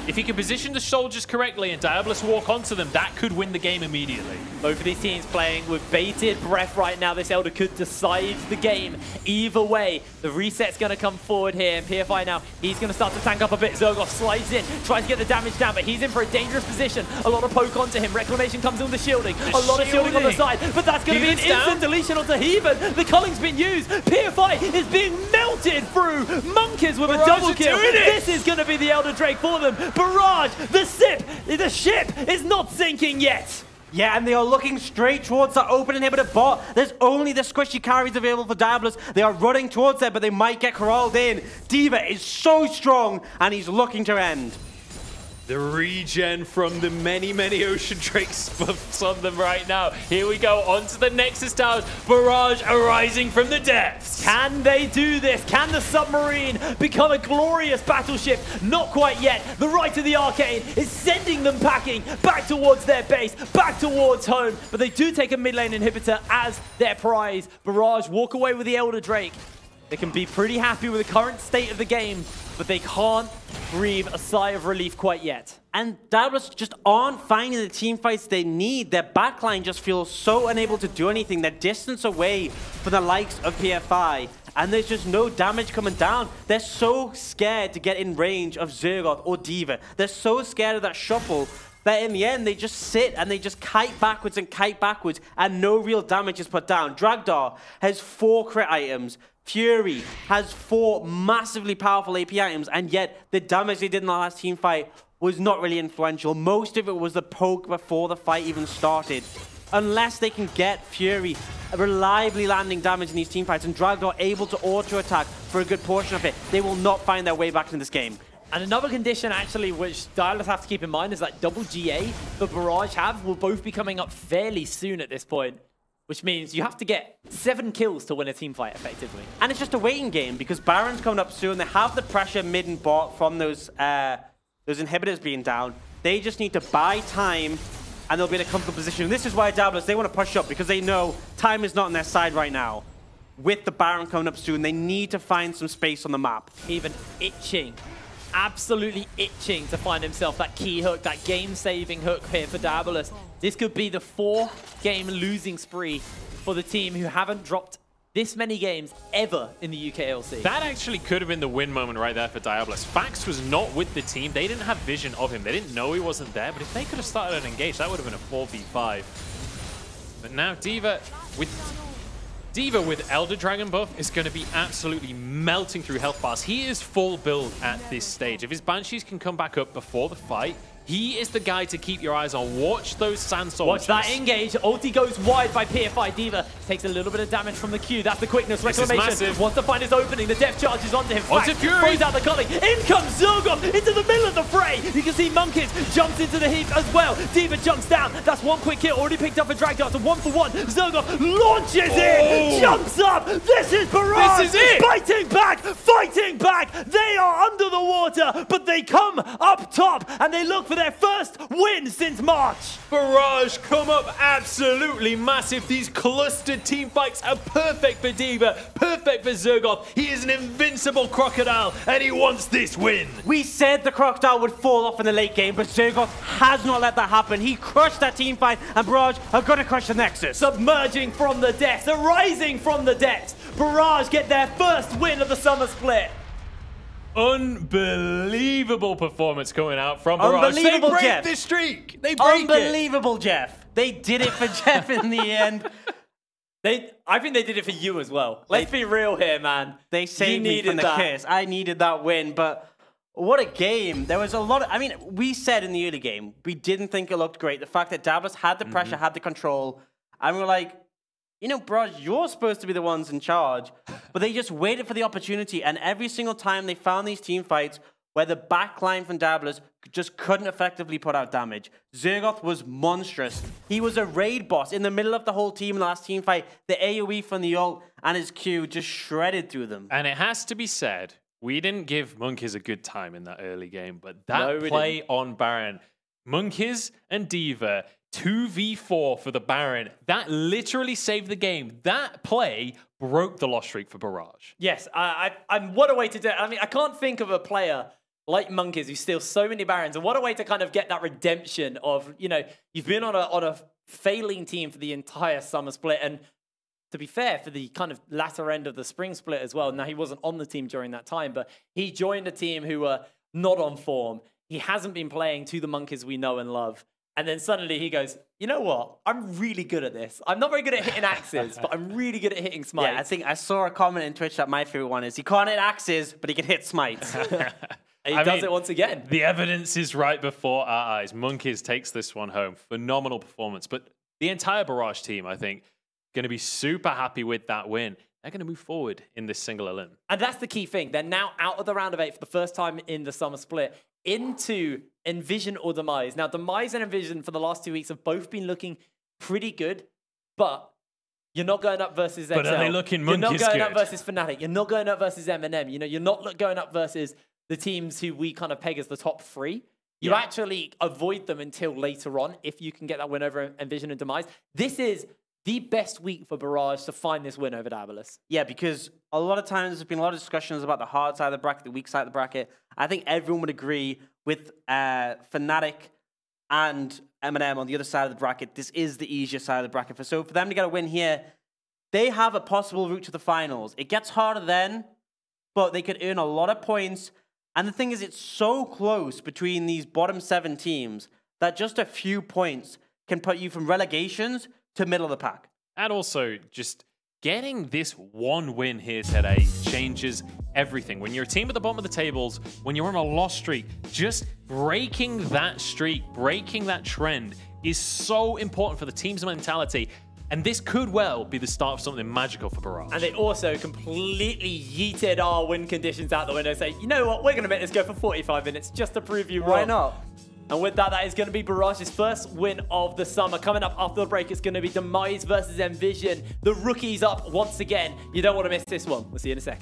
If he can position the soldiers correctly and Diabolus walk onto them, that could win the game immediately. Both of these teams playing with bated breath right now. This Elder could decide the game either way. The reset's going to come forward here, and PFI now, he's going to start to tank up a bit. Zergoff slides in, tries to get the damage down, but he's in for a dangerous position. A lot of poke onto him. Reclamation comes in with the shielding. A lot of shielding on the side, but that's going to be an instant deletion onto Heathen. The culling's been used. PFI is being melted through. Monkeys with a double kill. This is going to be the Elder Drake for them. Barrage, the ship is not sinking yet. Yeah, and they are looking straight towards that open inhibitor bot. There's only the squishy carries available for Diabolus. They are running towards there, but they might get corralled in. D.Va is so strong, and he's looking to end. The regen from the many, many Ocean Drakes buffs on them right now. Here we go, onto the Nexus Towers. Barrage arising from the depths. Can they do this? Can the submarine become a glorious battleship? Not quite yet. The right of the Arcane is sending them packing back towards their base, back towards home. But they do take a mid lane inhibitor as their prize. Barrage walk away with the Elder Drake. They can be pretty happy with the current state of the game, but they can't breathe a sigh of relief quite yet. And Diabolus just aren't finding the team fights they need. Their backline just feels so unable to do anything. They're distance away from the likes of PFI, and there's just no damage coming down. They're so scared to get in range of Zergoth or D.Va. They're so scared of that shuffle that in the end, they just sit and they just kite backwards, and no real damage is put down. Dragdar has 4 crit items. Fury has 4 massively powerful AP items, and yet the damage they did in the last team fight was not really influential. Most of it was the poke before the fight even started. Unless they can get Fury reliably landing damage in these team fights and Dragdar able to auto-attack for a good portion of it, they will not find their way back into this game. And another condition, actually, which Diabolus have to keep in mind is that double GA the Barrage have will both be coming up fairly soon at this point, which means you have to get 7 kills to win a team fight effectively. And it's just a waiting game because Baron's coming up soon. They have the pressure mid and bot from those inhibitors being down. They just need to buy time, and they'll be in a comfortable position. And this is why Diabolus, they want to push up because they know time is not on their side right now. With the Baron coming up soon, they need to find some space on the map. Even itching. Absolutely itching to find himself that key hook, that game-saving hook here for Diabolus. This could be the 4-game losing spree for the team who haven't dropped this many games ever in the UKLC. That actually could have been the win moment right there for Diabolus. Fax was not with the team. They didn't have vision of him. They didn't know he wasn't there, but if they could have started an engage, that would have been a 4v5. But now D.Va with Elder Dragon buff is going to be absolutely melting through health bars. He is full build at this stage. If his Banshees can come back up before the fight, he is the guy to keep your eyes on. Watch those Sand Soldiers. Watch that engage. Ulti goes wide by PFI. D.Va takes a little bit of damage from the Q. That's the quickness. Reclamation wants to find his opening. The depth charges onto him. Onto Fury. Throws out the culling. In comes Zergoff into the middle of the fray. You can see Monkeys jumps into the heap as well. D.Va jumps down. That's 1 quick kill. Already picked up for Dragdar. So 1-for-1. Zergoff launches in. Jumps up. This is Barrage. This is it. Fighting back. Fighting back. They are under the water, but they come up top and they look for their first win since March. Barrage come up absolutely massive. These clustered team fights are perfect for D.Va, perfect for Zergoff. He is an invincible crocodile, and he wants this win. We said the Crocodile would fall off in the late game, but Zergoff has not let that happen. He crushed that team fight, and Barrage are going to crush the Nexus. Submerging from the depths, arising from the depths. Barrage get their first win of the summer split. Unbelievable performance coming out from Barrage. Unbelievable, They break Jeff. the streak. They break Unbelievable, Jeff. They did it for Jeff in the end. I think they did it for you as well. Let's be real here, man. They saved me from the kiss. I needed that win, but what a game. There was a lot of, I mean, we said in the early game, we didn't think it looked great. The fact that Diabolus had the pressure, had the control, and we were like, you know, Barrage, you're supposed to be the ones in charge. But they just waited for the opportunity, and every single time they found these team fights where the backline from Diabolus just couldn't effectively put out damage. Zergoff was monstrous. He was a raid boss in the middle of the whole team in the last team fight. The AoE from the ult and his Q just shredded through them. And it has to be said, We didn't give Monkeys a good time in that early game, but that play on Baron, Monkeys and Diva, 2v4 for the Baron, that literally saved the game. That play broke the loss streak for Barrage. Yes, I'm what a way to do it. I mean, I can't think of a player like Monkeys who steals so many Barons, and what a way to kind of get that redemption of, you know, you've been on a failing team for the entire summer split, and to be fair, for the kind of latter end of the spring split as well. Now, he wasn't on the team during that time, but he joined a team who were not on form. He hasn't been playing to the Monkeys we know and love. And then suddenly he goes, you know what? I'm really good at this. I'm not very good at hitting axes, but I'm really good at hitting smites. Yeah, I think I saw a comment in Twitch that my favorite one is he can't hit axes, but he can hit smites. He does it once again. The evidence is right before our eyes. Monkeys takes this one home. Phenomenal performance. But the entire Barrage team, I think, going to be super happy with that win. They're going to move forward in this single elim. And that's the key thing. They're now out of the round of 8 for the first time in the summer split into Envision or Demise. Now, Demise and Envision for the last 2 weeks have both been looking pretty good, but you're not going up versus XL. But are they looking Monkeys You're not going up good? versus Fnatic. You're not going up versus M&M. You know, you're not going up versus the teams who we kind of peg as the top 3. You actually avoid them until later on if you can get that win over Envision and Demise. This is the best week for Barrage to find this win over Diabolus. Yeah, because a lot of times there's been a lot of discussions about the hard side of the bracket, the weak side of the bracket. I think everyone would agree with Fnatic and M&M on the other side of the bracket. This is the easier side of the bracket. So for them to get a win here, they have a possible route to the finals. It gets harder then, but they could earn a lot of points. And the thing is, it's so close between these bottom 7 teams that just a few points can put you from relegations to middle of the pack. And also, just getting this one win here today changes everything. When you're a team at the bottom of the tables, when you're on a loss streak, just breaking that streak, breaking that trend is so important for the team's mentality. And this could well be the start of something magical for Barrage. And they also completely yeeted our win conditions out the window, say, you know what, we're going to make this go for 45 minutes just to prove you wrong. Why not? And with that, that is going to be Barrage's first win of the summer. Coming up after the break, it's going to be Demise versus Envision. The rookies up once again. You don't want to miss this one. We'll see you in a second.